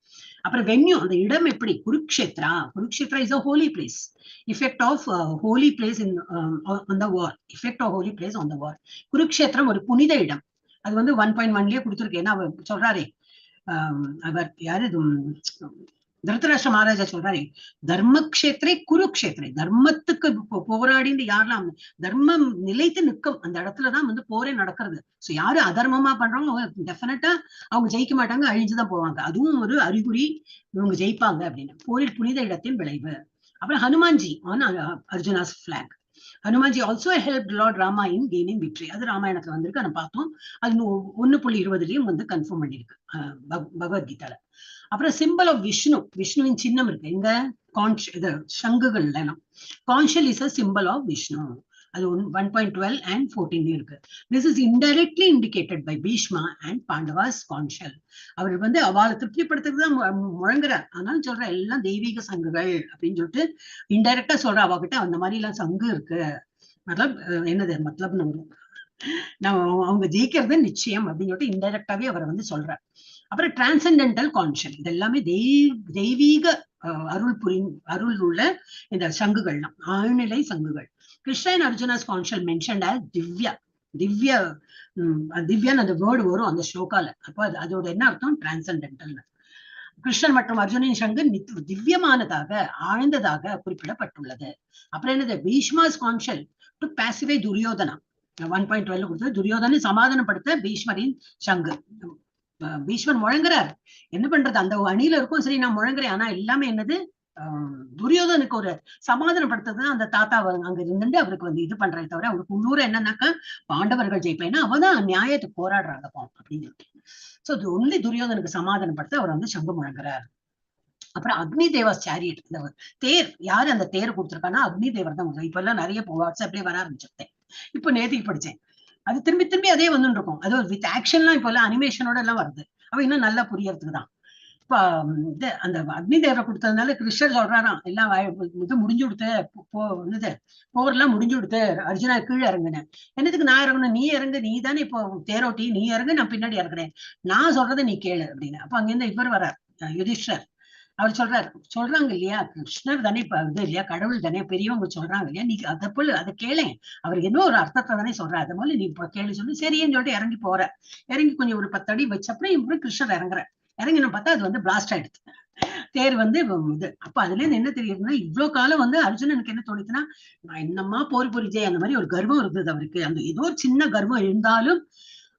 அப்புறம் வென்யூ, அந்த இடம் எப்படி, Kurukshetra is a holy place. Effect of holy place on the war. Effect of holy place on the war. Kurukshetra ஒரு புனித இடம். அது வந்து 1.1லயே கொடுத்துருக்கு. ஏன்னா அவர் சொல்றாரே, அவர் யாரு, திருதராஷ்டிர மகாராஜா சொல்றாரு, தர்மக்ஷேத்திரே குருக்ஷேத்திரே, தர்மத்துக்கு போராடின்னு யாரெல்லாம் தர்மம் நிலைத்து நிற்கும் அந்த இடத்துலதான் வந்து போரே நடக்கிறது. சோ யாரு அதர்மமா பண்றாங்க அவங்க டெஃபினட்டா அவங்க ஜெயிக்க மாட்டாங்க, அழிஞ்சுதான் போவாங்க. அதுவும் ஒரு அறிகுறி இவங்க ஜெயிப்பாங்க அப்படின்னு. போரில் புனித இடத்தின் விளைவு. அப்புறம் Hanumanji on Arjuna's flag. Hanumanji also help Lord Rama in gaining victory. அது ராமாயணத்துல வந்திருக்கு, அதை பார்த்தோம். அது 1.20லயும் வந்து கன்ஃபார்ம் பண்ணிருக்கு பகவத்கீதால. அப்புறம் சிம்பிள் ஆஃப் விஷ்ணு, விஷ்ணுவின் சின்னம் இருக்கு எங்க, சங்குகள் எல்லாம். Conchshell is a symbol of Vishnu. அது 1.12 and 14 இருக்கு. This is indirectly indicated by Bhishma and Pandavas conchal. அவர் வந்து அவளை திருப்திப்படுத்துறது தான் முழங்குறார். ஆனாலும் சொல்ற எல்லாம் தெய்வீக சங்குகள் அப்படின்னு சொல்லிட்டு இன்டைரக்டா சொல்ற, அவகிட்ட அந்த மாதிரி எல்லாம் சங்கு இருக்கு, மத்தலப் என்னது மத்தலப்னு வரும், நம்ம அவங்க ஜெயிக்கிறது நிச்சயம் அப்படின்னு சொல்லிட்டு இன்டைரக்டாவே அவரை வந்து சொல்றார். அப்புறம் டிரான்சென்டென்டல் கான்ஷியல், இது எல்லாமே தெய்வீக அருள் உள்ள இந்த சங்குகள்லாம் ஆழ்நிலை சங்குகள். Krishna and Arjuna's conchshell mentioned as திவ்யான்னு அந்த வேர்டு வரும் அந்த ஸ்லோகால. அப்போ அதோட என்ன அர்த்தம், டிரான்சென்டென்டல். கிருஷ்ணன் மற்றும் அர்ஜுனின் சங்கு திவ்யமானதாக ஆழ்ந்ததாக குறிப்பிடப்பட்டுள்ளது. அப்புறம் என்னது, பீஷ்மாஸ் கான்ஷியல் டு பாசிஃபை துரியோதனா. 1.12 கொடுத்தது, துரியோதனை சமாதானப்படுத்த பீஷ்மரின் சங்கு. பீஷ்மர் முழங்குறார், என்ன பண்றது, அந்த அணியில இருக்கும், சரி நான் முழங்குறேன், ஆனா எல்லாமே என்னது, துரியோதனுக்கு ஒரு சமாதானப்படுத்துறது அந்த தாத்தா அங்க இருந்துட்டு அவருக்கு வந்து இது பண்றதை தவிர அவருக்கு உள்ளூர என்னன்னாக்கா பாண்டவர்கள் ஜெயிப்பேன்னா அவதான் நியாயத்துக்கு போராடுறாங்க அப்படின்னு. சோ அது ஒன்லி துரியோதனுக்கு சமாதானப்படுத்த அவர் வந்து சங்கு முழங்குறார். அப்புறம் அக்னி தேவாஸ் சேரியட், இந்த தேர், யாரு அந்த தேர் கொடுத்துருக்காங்கன்னா அக்னி தேவர் தான். இப்ப எல்லாம் நிறைய வாட்ஸ்அப்லயே வர ஆரம்பிச்சிருக்கேன், இப்போ நேற்றுக்கு படிச்சேன். அது திரும்பி திரும்பி அதே வந்துட்டு இருக்கும், அது வித் ஆக்ஷன்லாம் இப்ப எல்லாம் அனிமேஷனோட எல்லாம் வருது, அவ இன்னும் நல்லா புரியறதுக்கு தான். இப்ப இது அந்த அக்னி தேவரை கொடுத்ததுனால கிருஷ்ணர் சொல்றாராம், எல்லாம் இது முடிஞ்சு கொடுத்து போர்லாம் முடிஞ்சு கொடுத்து அர்ஜுனா கீழே இறங்குனேன், என்னதுக்கு நான் இறங்கணும், நீ இறங்கு, நீ தானே இப்போ தேரோட்டி, நீ இறங்கு, நான் பின்னாடி இறங்குறேன், நான் சொல்றதை நீ கேளு அப்படின்னு. அப்ப அங்கிருந்து இவர் வர்றார், யுதிஷ்டர். அவர் சொல்றாங்க இல்லையா, கிருஷ்ணர் தானே இப்ப இது இல்லையா, கடவுள் தானே, பெரியவங்க சொல்றாங்க இல்லையா, நீ அதை போல அதை கேளேன், அவர் என்ன ஒரு அர்த்தத்தை தானே சொல்றாரு, அது போல நீ இப்ப கேள்வி சொல்லி சரின்னு சொல்லிட்டு இறங்கி போற. இறங்கி கொஞ்சம் ஒரு 10 அடி வச்சப்பறம் இப்படி கிருஷ்ணர் இறங்குற. இறங்கின பார்த்தா அது வந்து பிளாஸ்ட் ஆயிடுது, தேர் வந்து இது. அப்ப அதுல இருந்து என்ன தெரியுதுன்னா, இவ்வளவு காலம் வந்து அர்ஜுனனுக்கு என்ன தோணுச்சுன்னா, நான் என்னம்மா போர் புரிஞ்சேன், அந்த மாதிரி ஒரு கர்வம் இருந்தது அவருக்கு. அந்த ஏதோ ஒரு சின்ன கர்வம் இருந்தாலும்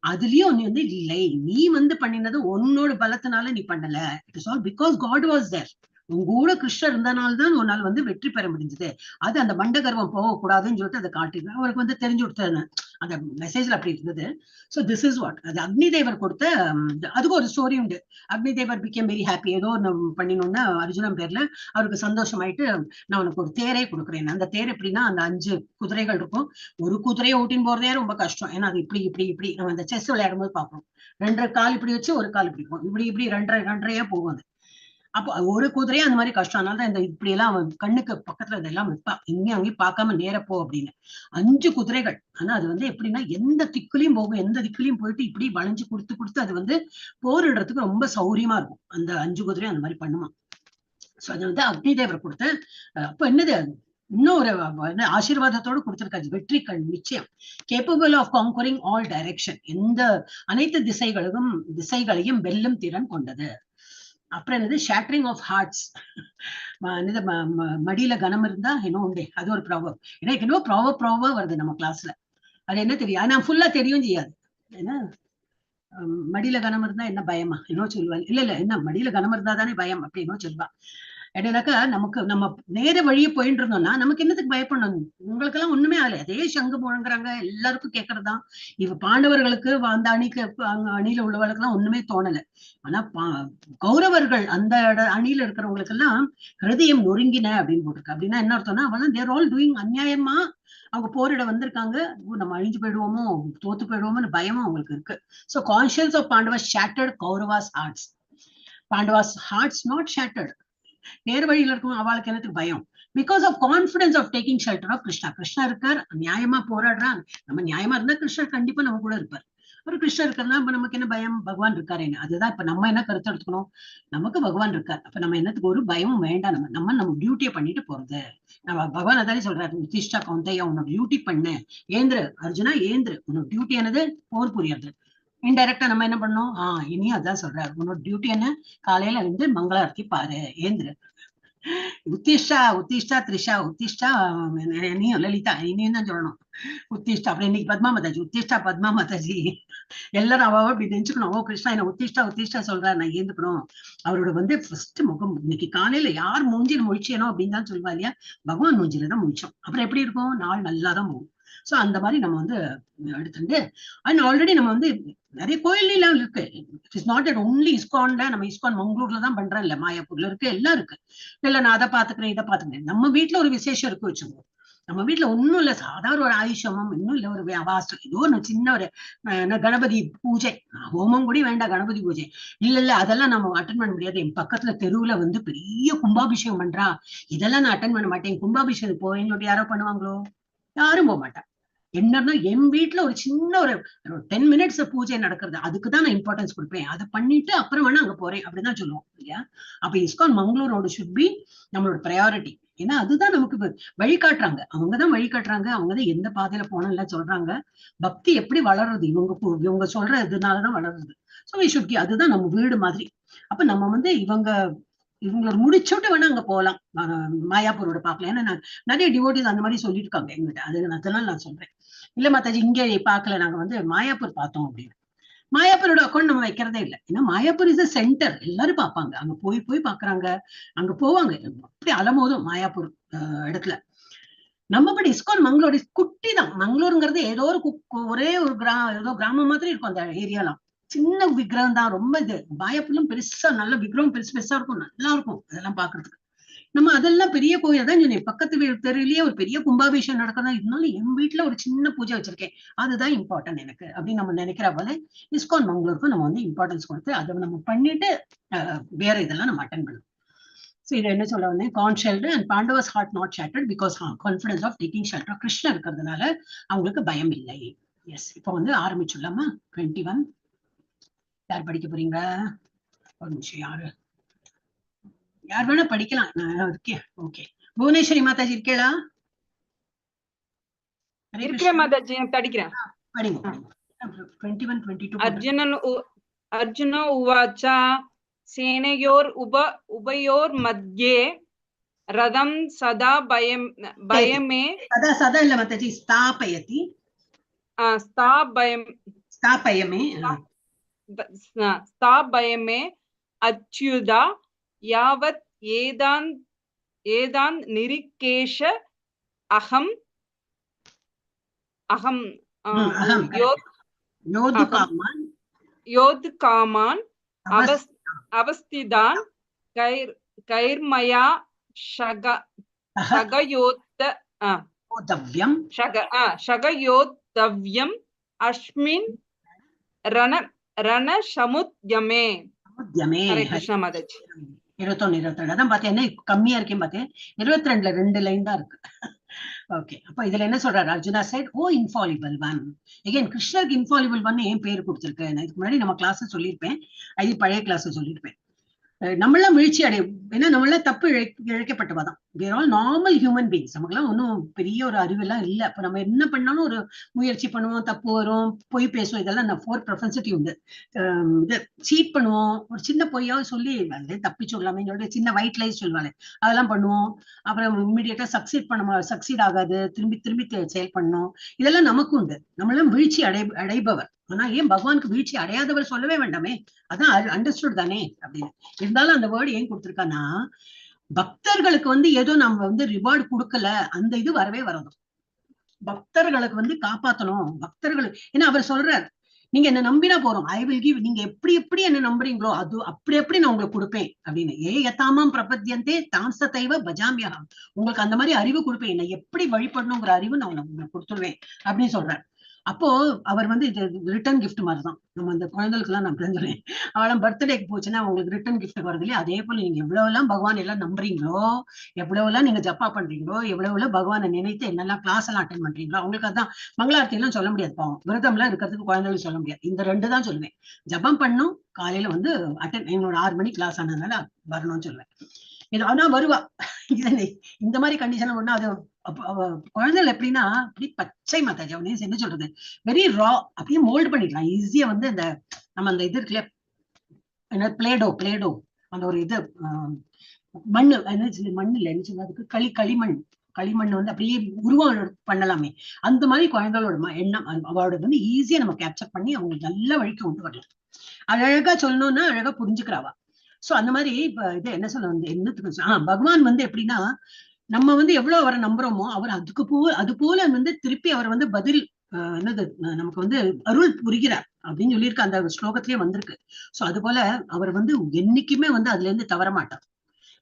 அதுலயும் நீ வந்து இல்லை, நீ வந்து பண்ணினது உன்னோட பலத்தினால நீ பண்ணல, it is all because God was there, உங்க கூட கிருஷ்ணர் இருந்தனால்தான் உன்னால் வந்து வெற்றி பெற முடிஞ்சது. அது அந்த மண்ட கர்வம் போகக்கூடாதுன்னு சொல்லிட்டு அதை காட்டிருந்தேன். அவருக்கு வந்து தெரிஞ்சு கொடுத்த அந்த மெசேஜ்ல அப்படி இருந்தது. ஸோ திஸ் இஸ் வாட், அது அக்னி தேவர் கொடுத்த, அதுக்கு ஒரு ஸ்டோரி உண்டு. அக்னி தேவர் பிகேம் வெரி ஹாப்பி, ஏதோ பண்ணினோம்னா அர்ஜுனன் பேர்ல அவருக்கு சந்தோஷமாயிட்டு, நான் உனக்கு ஒரு தேரே கொடுக்குறேன். அந்த தேர் எப்படின்னா, அந்த 5 குதிரைகள் இருக்கும், ஒரு குதிரையை ஓட்டின்னு போறதே ரொம்ப கஷ்டம், ஏன்னா அது இப்படி இப்படி இப்படி நம்ம அந்த செஸ் விளையாடும் போது பார்ப்போம், 2 கால் இப்படி வச்சு ஒரு கால் இப்படி போகும், இப்படி இப்படி 2.5 போகும் அது. அப்போ ஒரு குதிரையே அந்த மாதிரி கஷ்டம், அதனால இந்த இப்படி எல்லாம் கண்ணுக்கு பக்கத்துல இதெல்லாம் வைப்பா, இங்கேயும் அங்கேயும் பார்க்காம நேரப்போ அப்படின்னு. 5 குதிரைகள், ஆனா அது வந்து எப்படின்னா எந்த திக்குலையும் போகும், எந்த திக்குலையும் போயிட்டு இப்படி வளைஞ்சு கொடுத்து அது வந்து போரிடுறதுக்கு ரொம்ப சௌரியமா இருக்கும். அந்த 5 குதிரையும் அந்த மாதிரி பண்ணுமா. சோ அது வந்து அக்னி தேவர் கொடுத்த. அப்ப என்னது, இன்னும் ஒரு ஆசீர்வாதத்தோடு கொடுத்திருக்காரு, வெற்றி கண் நிச்சயம், capable of conquering all direction, எந்த அனைத்து திசைகளையும் வெல்லும் திறன் கொண்டது. அப்புறம் என்னது, ஷேட்டரிங் ஆஃப் ஹார்ட்ஸ், மடியில கனம் இருந்தா என்ன உண்டே, அது ஒரு ப்ராவர்ப். ஏன்னா என்னவோ ப்ராவர்பா வருது நம்ம கிளாஸ்ல, அது என்ன தெரியும், ஆனா ஃபுல்லா தெரியும் செய்யாது. ஏன்னா மடியில கனம் இருந்தா என்ன பயமா என்னோ சொல்லுவாங்க, இல்ல என்ன மடியில கனம் இருந்தா தானே பயம் அப்படின்னோ சொல்லுவா. என்னன்னாக்கா நம்ம நேர வழியே போயிட்டு இருந்தோம்னா நமக்கு என்னத்துக்கு பயப்படணும், உங்களுக்கு எல்லாம் ஒண்ணுமே ஆகல, அதே சங்கு முழங்குறாங்க, எல்லாருக்கும் கேட்கறதுதான். இவ பாண்டவர்களுக்கு அந்த அணியில உள்ளவர்களுக்கு எல்லாம் ஒண்ணுமே தோணல. ஆனா கௌரவர்கள் அந்த அணியில இருக்கிறவங்களுக்கு எல்லாம் ஹிருதயம் நொறுங்கின அப்படின்னு போட்டிருக்கு. அப்படின்னா என்ன அர்த்தம்னா, அவெல்லாம் தேர் ஆல் டூயிங் அநியாயமா அவங்க போரிட வந்திருக்காங்க, நம்ம அழிஞ்சு போயிடுவோமோ, தோத்து போயிடுவோமோன்னு பயமும் அவங்களுக்கு இருக்கு. So conscience of Pandavas shattered Kauravas hearts, Pandavas hearts not shattered. நேர் வழியில இருக்கும் அவளுக்கு என்னத்துக்கு பயம், because of confidence of taking shelter of Krishna. Krishna இருக்கார், நியாயமா போராடுறான், நம்ம நியாயமா இருந்தா கிருஷ்ணர் கண்டிப்பா நம்ம கூட இருப்பார். ஒரு கிருஷ்ணர் இருக்கிறதா இப்ப நமக்கு என்ன பயம், பகவான் இருக்காரு என்ன. அதுதான் இப்ப நம்ம என்ன கருத்து எடுத்துக்கணும், நமக்கு பகவான் இருக்கார், அப்ப நம்ம என்னத்துக்கு ஒரு பயமும் வேண்டாம், நம்ம டியூட்டியை பண்ணிட்டு போறது. நம்ம பகவான் அதானே சொல்றாரு, உத்திஷ்டா கௌந்தையா, உன்னோட டியூட்டி பண்ணு, ஏந்திரு அர்ஜுனா ஏந்திரு, உன்னோட டியூட்டி என்னது, போர் புரியறது. இன்டைரக்டா நம்ம என்ன பண்ணோம், இனியும் அதான் சொல்றாரு, உன்னோட டியூட்டி என்ன, காலையில வந்து மங்களாரத்தி பாரு, ஏந்திரு, உத்திஷ்டா த்ரிஷா, உத்திஷ்டா இனியும் லலிதா, இனியும் தான் சொல்லணும் உத்திஷ்டா. அப்புறம் இன்னைக்கு பத்மா மாதாஜி, உத்திஷ்டா பத்மா மாதாஜி, எல்லாரும் அவ அப்படி நினைச்சுக்கணும், ஓ கிருஷ்ணா என்ன உத்திஷ்டா சொல்றாரு, நான் ஏந்துக்கணும். அவரோட வந்து ஃபர்ஸ்ட் முகம் இன்னைக்கு காலையில யார் மூஞ்சில முழிச்சேனோ அப்படின்னு தான் சொல்லுவா இல்லையா, பகவான் மூஞ்சில தான் முழிச்சோம், அப்புறம் எப்படி இருக்கும், நாள் நல்லாதான் போகும். சோ அந்த மாதிரி நம்ம வந்து எடுத்துட்டு, அண்ட் ஆல்ரெடி நம்ம வந்து நிறைய கோயில்லாம் இருக்கு. It is not at only இஸ்கான்ல, நம்ம இஸ்கான் மங்களூர்ல தான் பண்றோம் இல்ல, மாயாப்பூர்ல இருக்கு, எல்லாம் இருக்கு. இல்ல நான் அதை பாத்துக்கிறேன் இதை பாத்துக்கிறேன், நம்ம வீட்டுல ஒரு விசேஷம் இருக்கு வச்சுக்கோங்க, நம்ம வீட்டுல ஒன்னும் இல்ல, சாதாரண ஒரு ஆயுஷமம், இன்னும் இல்ல ஒரு வாஸ்து, ஏதோ ஒரு சின்ன ஒரு கணபதி பூஜை, ஹோமம் கூட வேண்டாம், கணபதி பூஜை இல்ல அதெல்லாம் நம்ம அட்டன் பண்ண முடியாது. என் பக்கத்துல தெருவுல வந்து பெரிய கும்பாபிஷேகம் பண்றா, இதெல்லாம் நான் அட்டன் பண்ண மாட்டேன், கும்பாபிஷேகம் போவேன்னு சொல்லிட்டு யாரோ பண்ணுவாங்களோ, யாரும் போக மாட்டா. என்னன்னா என் வீட்டுல ஒரு சின்ன ஒரு 10 minutes பூஜை நடக்கிறது, அதுக்குதான் நான் இம்பார்ட்டன்ஸ் கொடுப்பேன், அதை பண்ணிட்டு அப்புறம் வேணா அங்க போறேன் அப்படிதான் சொல்லுவோம் இல்லையா. அப்ப இஸ்கான் மங்களூரோட ஷுட் பி நம்மளோட ப்ரையாரிட்டி. ஏன்னா அதுதான் நமக்கு வழிகாட்டுறாங்க. அவங்கதான் வழிகாட்டுறாங்க. அவங்கதான் எந்த பாதையில போனோம்லாம் சொல்றாங்க. பக்தி எப்படி வளருது இவங்க சொல்ற இதனாலதான் வளருது. சோ வி ஷுட் அதுதான் நம்ம வீடு மாதிரி. அப்ப நம்ம வந்து இவங்களோட முடிச்சுட்டு வேணா அங்க போகலாம், மாயாப்பூரோட பாக்கலாம். ஏன்னா நான் நிறைய டிவோட்டிஸ் அந்த மாதிரி சொல்லிட்டு இருக்காங்க எங்கிட்ட. அதனால நான் சொல்றேன். இல்ல மாதாஜி இங்க பாக்கல, நாங்க வந்து மாயாப்பூர் பார்த்தோம் அப்படின்னு. மாயாப்பூரோட அக்கௌண்ட் நம்ம வைக்கிறதே இல்லை. ஏன்னா மாயாப்பூர் இஸ் அ சென்டர். எல்லாரும் பார்ப்பாங்க, அங்க போய் பாக்குறாங்க, அங்க போவாங்க. அப்படி அலமோதும் மாயாப்பூர் இடத்துல. நம்மபடி இஸ்கான் மங்களூர் குட்டி தான். மங்களூருங்கிறது ஏதோ ஒரே ஒரு ஏதோ கிராமம் மாதிரி இருக்கும் அந்த ஏரியாலாம். சின்ன விக்கிரகம் தான். ரொம்ப இது மாயாப்பூர்லும் பெருசா நல்ல விக்கிரகம் பெருசு பெருசா இருக்கும், நல்லா இருக்கும் அதெல்லாம் பாக்குறதுக்கு. நம்ம அதெல்லாம் பெரிய கோயில் தான் சொன்னேன். பக்கத்து தெருவிலேயே ஒரு பெரிய கும்பாபிஷேகம் நடக்கதான். இருந்தாலும் என் வீட்டுல ஒரு சின்ன பூஜை வச்சிருக்கேன், அதுதான் இம்பார்ட்டன்ட் எனக்கு அப்படின்னு நம்ம நினைக்கிற போல இஸ்கான் மங்களூருக்கும் நம்ம வந்து இம்பார்ட்டன்ஸ் கொடுத்து அதை நம்ம பண்ணிட்டு வேற இதெல்லாம் நம்ம அட்டன் பண்ணணும். So இது என்ன சொல்ல வந்தேன், conchshell and Pandavas heart not shattered because confidence of taking shelter. கிருஷ்ணர் இருக்கிறதுனால அவங்களுக்கு பயம் இல்லை. எஸ், இப்போ வந்து ஆரம்பிச்சுடலாமா? 21 யார் படிக்க போறீங்க? ஒரு நிமிஷம், யார் வேணா படிக்கலாம், நான் இருக்கேன். ஓகே, புவனேஸ்வரி மாதாஜி இருக்கேளா? இருக்கேன் மாதாஜி, படிக்கிறேன். படிங்க. 21, 22. அர்ஜுன உவாச்ச சேனையோர் உபயோர் மத்யே ரதம் சதா பயமே சதா இல்ல மாதாஜி, ஸ்தாபயதி. ஸ்தாபயமே அச்யுதா யாவத் ஏதான் நிரிகேஷ அகம் யோத் காமான் அவஸ்திதான் கைர்மயா ஷகயோத்தவ்யம் அஸ்மின் ரணசமுத்யமே. ஹரே கிருஷ்ணா மாதாஜி. 21, 22 அதான் பார்த்தேன். என்ன கம்மியா இருக்கேன் பார்த்தேன். 22ல 2 லைன் தான் இருக்கு. ஓகே, அப்ப இதுல என்ன சொல்றாரு? அர்ஜுனா சைட் ஓ இன்ஃபாலிபிள் ஒன். அகைன் கிருஷ்ணருக்கு இன்ஃபாலிபிள் ஒன் ஏன் பேர் கொடுத்திருக்கேன்? இதுக்கு முன்னாடி நம்ம கிளாஸ் சொல்லியிருப்பேன், அது பழைய கிளாஸ் சொல்லியிருப்பேன். நம்மளாம் வீழ்ச்சி அடையும், ஏன்னா நம்மளாம் தப்பு இழைக்கப்பட்டவாதான். வேர் ஆல் நார்மல் ஹியூமன் பீங்ஸ். நமக்குலாம் ஒன்றும் பெரிய ஒரு அறிவெல்லாம் இல்லை. அப்ப நம்ம என்ன பண்ணாலும் ஒரு முயற்சி பண்ணுவோம், தப்பு வரும், பொய் பேசுவோம், இதெல்லாம் நம்ம 4 ப்ரொபென்சிட்டி உண்டு. இது சீட் பண்ணுவோம், ஒரு சின்ன பொய்யாவது சொல்லி தப்பிச்சு விடலாமே சொல்லிட்டு சின்ன ஒயிட் லைஸ் சொல்லுவாங்க, அதெல்லாம் பண்ணுவோம். அப்புறம் இம்மிடியேட்டா சக்சீட் ஆகாது, திரும்பி செயல் பண்ணணும். இதெல்லாம் நமக்கு உண்டு. நம்மளாம் வீழ்ச்சி அடைபவர். ஆனா ஏன் பகவானுக்கு வீழ்ச்சி அடையாதவர் சொல்லவே வேண்டாமே? அதான் அண்டர்ஸ்டுட் தானே அப்படின்னு. இருந்தாலும் அந்த வேர்டு ஏன் கொடுத்திருக்கான்னா, பக்தர்களுக்கு வந்து ஏதோ நம்ம வந்து ரிவார்டு கொடுக்கல, அந்த இது வரவே வராது. பக்தர்களுக்கு வந்து காப்பாத்தணும். பக்தர்களுக்கு ஏன்னா அவர் சொல்றார், நீங்க என்ன நம்பினா போறோம், ஐ வில் கிவ். நீங்க எப்படி என்ன நம்புறீங்களோ அது அப்படி நான் உங்களுக்கு கொடுப்பேன் அப்படின்னு. யதாமாம் பிரபத்யந்தே தாம்சதைவ பஜாமியா. உங்களுக்கு அந்த மாதிரி அறிவு கொடுப்பேன், என்ன எப்படி வழிபடணுங்கிற அறிவு நான் உங்களுக்கு கொடுத்துருவேன் அப்படின்னு சொல்றாரு. அப்போ அவர் வந்து இது ரிட்டர்ன் கிஃப்ட் மாதிரிதான். நம்ம அந்த குழந்தைகளுக்கு எல்லாம் நான் சொல்றேன், அவளும் பர்த்டேக்கு போச்சுன்னா உங்களுக்கு ரிட்டர்ன் கிஃப்ட் வருது இல்லையா? அதே போல நீங்க எவ்வளவு எல்லாம் பகவான் எல்லாம் நம்புறீங்களோ, எவ்வளவு எல்லாம் நீங்க ஜப்பா பண்றீங்களோ, எவ்வளவு எல்லாம் பகவானை நினைத்து என்னெல்லாம் கிளாஸ் எல்லாம் அட்டன் பண்றீங்களோ, அவங்களுக்கு அதான் மங்களாரத்தி எல்லாம் சொல்ல முடியாது. பாவம், விரதம் எல்லாம் இருக்கிறதுக்கு குழந்தைகளுக்கு சொல்ல முடியாது. இந்த 2 தான் சொல்லுவேன். ஜபம் பண்ணும், காலையில வந்து என்னோட 6 மணி கிளாஸ் ஆனதுனால வரணும்னு சொல்லுவேன். ஆனா வருவா. இந்த மாதிரி கண்டிஷன் ஒண்ணு. அது குழந்தைகள் எப்படின்னா அப்படி பச்சை மாதாஜி அவனே என்ன சொல்றது, வெரி ரா. அப்படியே மோல்டு பண்ணிடலாம் ஈஸியா. வந்து அந்த நம்ம அந்த இது இருக்குல்ல, என்ன பிளேடோ அந்த ஒரு இது மண்ணு இல்ல என்ன சொல்றது, அதுக்கு களிமண் வந்து அப்படியே உருவம் பண்ணலாமே. அந்த மாதிரி குழந்தைகளோட எண்ணம் அவளோட வந்து ஈஸியா நம்ம கேப்சர் பண்ணி அவங்களுக்கு நல்ல வழிக்கு கொண்டு வரலாம். அழகா சொல்லணும்னா அழகா புரிஞ்சுக்கிறாவா. சோ அந்த மாதிரி இப்ப இது என்ன சொல்ல வந்து என்னத்துக்கு பகவான் வந்து எப்படின்னா, நம்ம வந்து எவ்வளவு அவரை நம்புறோமோ அவர் அது போல வந்து திருப்பி அவர் வந்து பதில் என்னது நமக்கு வந்து அருள் புரிகிறார் அப்படின்னு சொல்லியிருக்க அந்த ஸ்லோகத்திலேயே வந்திருக்கு. சோ அது போல அவர் வந்து என்னைக்குமே வந்து அதுல இருந்து தவற மாட்டார்.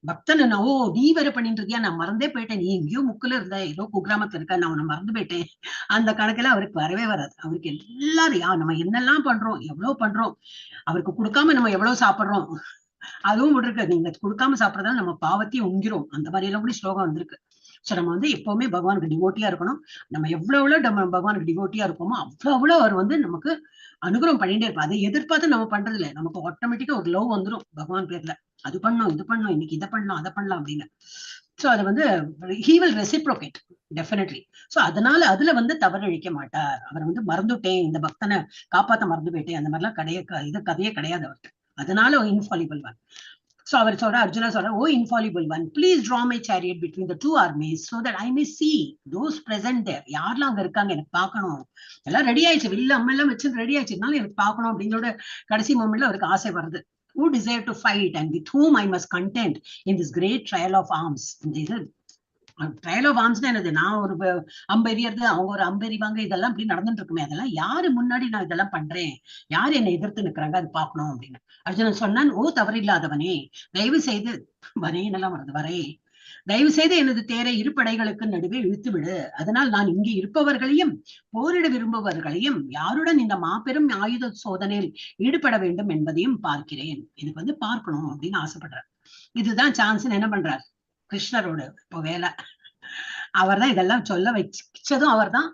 பக்தன் ஓ நீ வேற பண்ணிட்டு இருக்கியா, நான் மறந்தே போயிட்டேன், நீ எங்கேயோ முக்குல இருந்த, ஏதோ குக்கிராமத்துல இருக்க, நான் உன்னை மறந்து போயிட்டேன், அந்த கணக்குல அவருக்கு வரவே வராது. அவருக்கு எல்லாரும் நம்ம என்னெல்லாம் பண்றோம், எவ்வளவு பண்றோம், அவருக்கு கொடுக்காம நம்ம எவ்வளவு சாப்பிடுறோம், அதுவும் இருக்கு. நீங்க கொடுக்காம சாப்பிடறதால நம்ம பாவத்தையும் உங்கிறோம். அந்த மாதிரி எல்லாம் கூட ஸ்லோகம் வந்திருக்கு. சோ நம்ம வந்து எப்பவுமே பகவானுக்கு டிவோட்டியா இருக்கணும். நம்ம எவ்வளவு நம்ம பகவானுக்கு டிவோட்டியா இருக்கோமோ அவ்வளவு அவர் வந்து நமக்கு அனுகிரகம் பண்ணிட்டே இருப்போம். அதை எதிர்பார்த்து நம்ம பண்றது இல்லை, நமக்கு ஆட்டோமேட்டிக்கா ஒரு லவ் வந்துடும் பகவான் பேர்ல. அது பண்ணும், இது பண்ணும், இன்னைக்கு இதை பண்ணலாம், அதை பண்ணலாம் அப்படின்னு. சோ அது வந்து he will reciprocate definitely. So அதனால அதுல வந்து தவறழிக்க மாட்டார். அவர் வந்து மறந்துட்டேன், இந்த பக்தனை காப்பாத்த மறந்து போயிட்டேன், அந்த மாதிரிலாம் இது கதையே கிடையாது அவர்கிட்ட. அதனால இன்ஃபாலிபிள் ஒன். சோ அவர் சொல்ற, அர்ஜுனா சொல்ற, O infallible one, please draw my chariot between the two armies so that I may see those present there. யாரெல்லாம் அங்க இருக்காங்க எனக்கு பார்க்கணும். எல்லாம் ரெடி ஆயிடுச்சு, வில்ல அம்மெல்லாம் வச்சு ரெடி ஆயிடுச்சு, இருந்தாலும் எனக்கு பார்க்கணும் அப்படிங்களோட கடைசி மொமெண்ட்ல அவருக்கு ஆசை வருது. Who desire to fight and with whom I must contend in this great trial of arms. Trial of ஆர்ம்ஸ்னா என்னது? நான் ஒரு அம்பெரியது, அவங்க ஒரு அம்பெரிவாங்க, இதெல்லாம் இப்படி நடந்துட்டு இருக்குமே, அதெல்லாம் யாரு முன்னாடி நான் இதெல்லாம் பண்றேன், யாரு என்னை எதிர்த்து நிக்கிறாங்க, அது பார்க்கணும் அப்படின்னு அர்ஜுனன் சொன்னான். ஓ தவறில்லாதவனே, தயவு செய்து வரேன்னெல்லாம் வருது, வரே, தயவு செய்து எனது தேரை இரு படைகளுக்கு நடுவே இழுத்து விடு. அதனால் நான் இங்கே இருப்பவர்களையும் போரிட விரும்புபவர்களையும் யாருடன் இந்த மாபெரும் ஆயுத சோதனையில் ஈடுபட வேண்டும் என்பதையும் பார்க்கிறேன். இதுக்கு வந்து பார்க்கணும் அப்படின்னு ஆசைப்படுறார். இதுதான் சான்ஸ். என்ன பண்றார்? கிருஷ்ணரோட இப்போ வேலை. அவர் தான் இதெல்லாம் சொல்ல வச்சதும் அவர் தான்.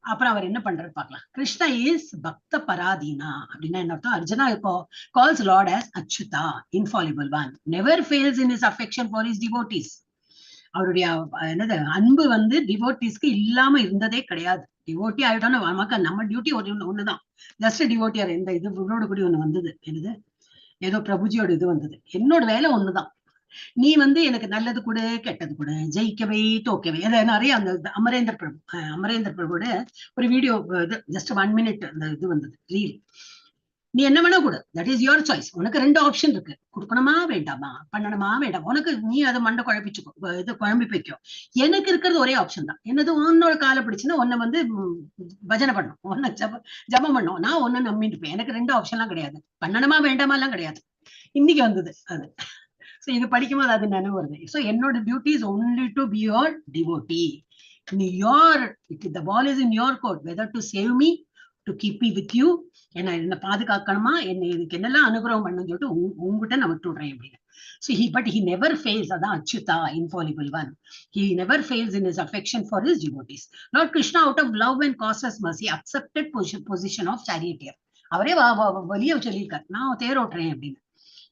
அப்புறம் அவர் என்ன பண்றாரு பார்க்கலாம். கிருஷ்ணா இஸ் பக்த பராதீனா அப்படின்னா என்ன அர்த்தம்? அர்ஜுனா இப்போ calls Lord as Achyuta, infallible one, never fails in his affection for his devotees. அவருடைய என்னது அன்பு வந்து டிவோட்டிஸ்க்கு இல்லாம இருந்ததே கிடையாது. டிவோட்டி ஆயிட்டோம்னா நமக்கு நம்ம டியூட்டி ஒண்ணுதான், ஜஸ்ட் டிவோட்டியார். இந்த இது இவரோட கூட ஒண்ணு வந்தது, என்னது ஏதோ பிரபுஜியோட இது வந்தது, என்னோட வேலை ஒண்ணுதான், நீ வந்து எனக்கு நல்லது கொடு கெட்டது கொடு, ஜெயிக்கவே தோக்கவே. நிறைய அந்த அமரேந்தர் பிரபுவோட ஒரு வீடியோ, ஜஸ்ட் 1 minute அந்த இது வந்தது ரீல். நீ என்ன வேணா கொடு, தட் இஸ் யுவர் சாய்ஸ். உனக்கு 2 ஆப்ஷன் இருக்கு, கொடுக்கணுமா வேண்டாமா, பண்ணணுமா வேண்டாம், உனக்கு நீ அதை மண்டை குழப்பிச்சுக்கோ, இது குழம்பி வைக்கோ. எனக்கு இருக்கிறது ஒரே ஆப்ஷன் தான், என்னது உன்னோட காலை பிடிச்சுன்னா உன்னை வந்து பஜனை பண்ணும், உன்னை ஜபம் பண்ணும், நான் ஒன்னு நம்பிட்டு இருப்பேன். எனக்கு 2 ஆப்ஷன்லாம் கிடையாது, பண்ணணுமா வேண்டாமா எல்லாம் கிடையாது. இன்னைக்கு வந்தது அது. So இது படிக்கும்போது அது நினைவு வருது. ஸோ என்னோட duty is only to be your devotee. the ball is in your court, whether to save me, to keep me with you, என்ன பாதுகாக்கணுமா, என்ன இதுக்கு என்னெல்லாம் அனுகிரகம் பண்ணுன்னு சொல்லிட்டு உங்ககிட்ட நான் விட்டுடுறேன் அப்படின்னு. So he never fails. அதான் Achyuta, infallible one. He never fails in his affection for his devotees. Lord Krishna, out of love and causeless mercy, accepted position of charioteer. அவரே வெளியே சொல்லியிருக்காரு, நான் தேரோட்டுறேன் அப்படின்னு.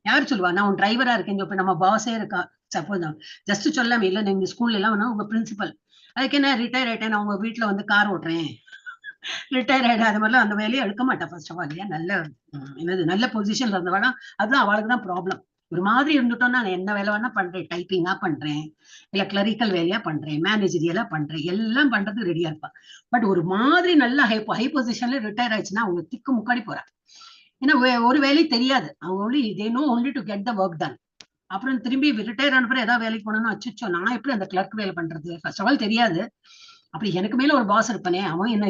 யாரு சொல்லுவா? நான் உன் டிரைவரா இருக்கேன். இப்ப நம்ம பாஸே இருக்கா, சப்போஸ் ஜஸ்ட் சொல்லாம இல்ல, நீங்க ஸ்கூல்ல எல்லாம் உங்க பிரின்சிபல், அதுக்கு என்ன ரிட்டையர் ஆயிட்டேன், நான் உங்க வீட்டுல வந்து கார் ஓட்டுறேன், ரிட்டையர் ஆயிட்டேன், அது மாதிரிலாம் அந்த வேலையை எடுக்க மாட்டேன். ஃபர்ஸ்ட் ஆஃப் ஆல் இல்லையா, நல்ல பொசிஷன்ல இருந்தவாடா, அதுதான் அவளுக்கு தான் ப்ராப்ளம். ஒரு மாதிரி இருந்துட்டோம்னா நான் என்ன வேலை வேணா பண்றேன், டைப்பிங்கா பண்றேன், இல்ல கிளரிக்கல் வேலையா பண்றேன், மேனேஜரியலா பண்றேன், எல்லாம் பண்றதுக்கு ரெடியா இருப்பா. பட் ஒரு மாதிரி நல்ல ஹை பொசிஷன்ல ரிட்டையர் ஆயிடுச்சுன்னா அவங்க திக்கு முக்காடி போறா. ஏன்னா ஒரு வேலையும் தெரியாது, அவங்க they know only to get the work done. அப்புறம் திரும்பி ரிட்டையர் ஆனப்பறம் ஏதாவது வேலைக்கு போனோம்னா, அச்சுச்சோ நான் எப்படி அந்த கிளர்க் வேலை பண்றது, ஃபர்ஸ்ட் ஆஃப் ஆல் தெரியாது. அப்படி எனக்கு மேல ஒரு பாஸ் இருப்பனே, அவன் என்ன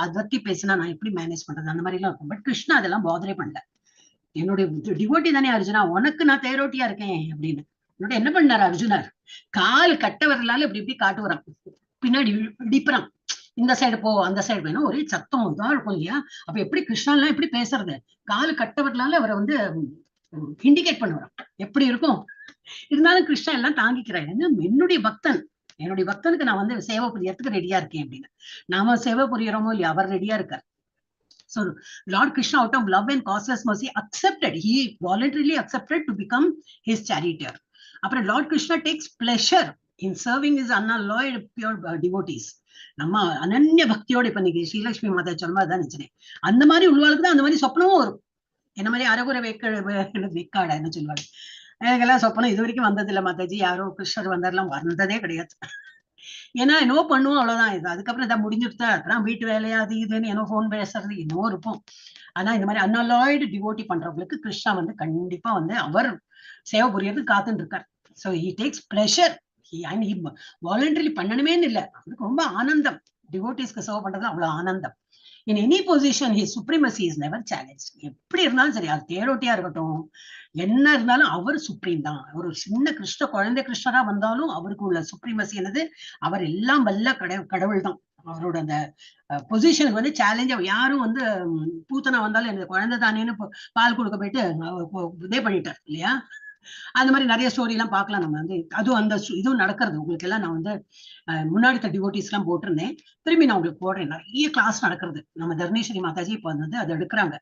அதட்டி பேசினா நான் எப்படி மேனேஜ் பண்றது, அந்த மாதிரி எல்லாம் இருக்கும். பட் கிருஷ்ணா அதெல்லாம் பாதரே பண்ணல. என்னுடைய டிவோட்டி தானே அர்ஜுனா, உனக்கு நான் தேரோட்டியா இருக்கேன் அப்படின்னு. என்னோட என்ன பண்ணாரு அர்ஜுனர், கால் கட்ட வரலால இப்படி இப்படி காட்டு வரான், பின்னாடி இடிப்புறான், இந்த சைடு போ அந்த சைடு வேணும், ஒரே சத்தம் இதா இருக்கும் இல்லையா. அப்ப எப்படி கிருஷ்ணாலாம் எப்படி பேசுறது, காலு கட்டவர்களால அவரை வந்து இண்டிகேட் பண்ணுவான், எப்படி இருக்கும். இருந்தாலும் கிருஷ்ணா எல்லாம் தாங்கிக்கிறாரு. என்னுடைய பக்தனுக்கு நான் வந்து சேவை புரியறதுக்கு ரெடியா இருக்கேன் அப்படின்னு. நாம சேவை புரியறோமோ இல்லையா, அவர் ரெடியா இருக்கார். So Lord Krishna, out of love and causeless mercy, he voluntarily accepted to become his charioteer. அப்புறம் Lord Krishna takes pleasure in serving his unalloyed pure devotees. நம்ம அனன்ய பக்தியோட, இப்ப இன்னைக்கு ஸ்ரீலட்சுமி மாதா சொன்ன தான் நினைச்சேன், அந்த மாதிரி உள்ளவாளுக்கு தான் அந்த மாதிரி சொப்பனமும் வரும். என்ன மாதிரி அறகுறை வெக்காடா என்ன சொல்லுவாங்க, எனக்கெல்லாம் சொப்பனம் இது வரைக்கும் வந்தது இல்லை மாதாஜி, யாரோ கிருஷ்ணர் வந்தாரெல்லாம் வந்ததே கிடையாது. ஏன்னா என்னவோ பண்ணுவோம், அவ்வளவுதான். இது அதுக்கப்புறம் இதை முடிஞ்சுட்டா அப்புறம் வீட்டு வேலையா அது இதுன்னு என்னோ போன் பேசுறது என்னவோ இருப்போம். ஆனா இந்த மாதிரி அன்அலாய்டு டிவோட்டி பண்றவங்களுக்கு கிருஷ்ணா வந்து கண்டிப்பா வந்து அவர் சேவை புரியறது காத்துட்டு இருக்கார். So he takes pleasure, voluntarily பண்ணணுமேன்னு இல்லை, அவருக்கு ரொம்ப ஆனந்தம். டிவோட்டிஸ்க்கு சேவை பண்றது அவ்வளவு ஆனந்தம். In any position, his supremacy is never challenged. எப்படி இருந்தாலும் சரி, அது தேரோட்டியா இருக்கட்டும், என்ன இருந்தாலும் அவர் சுப்ரீம் தான். ஒரு சின்ன குழந்தை கிருஷ்ணரா வந்தாலும் அவருக்கு உள்ள சுப்ரீமசி என்னது, அவர் எல்லாம் வல்ல கடவுள் தான். அவரோட அந்த பொசிஷனுக்கு வந்து சேலஞ்ச், யாரும் வந்து பூத்தனா வந்தாலும் எனக்கு குழந்தை தானேன்னு பால் கொடுக்க போயிட்டு இதே பண்ணிட்டார் இல்லையா. அந்த மாதிரி நிறைய ஸ்டோரி எல்லாம் பார்க்கலாம் நம்ம வந்து. அதுவும் அந்த இதுவும் நடக்கிறது உங்களுக்கு எல்லாம். நான் வந்து முன்னாடி டிவோட்டிஸ் எல்லாம் போட்டிருந்தேன், திரும்பி நான் உங்களுக்கு போடுறேன். நிறைய கிளாஸ் நடக்கிறது. நம்ம தர்ணேஸ்வரி மாதாஜி இப்போ வந்து அதை எடுக்கிறாங்க,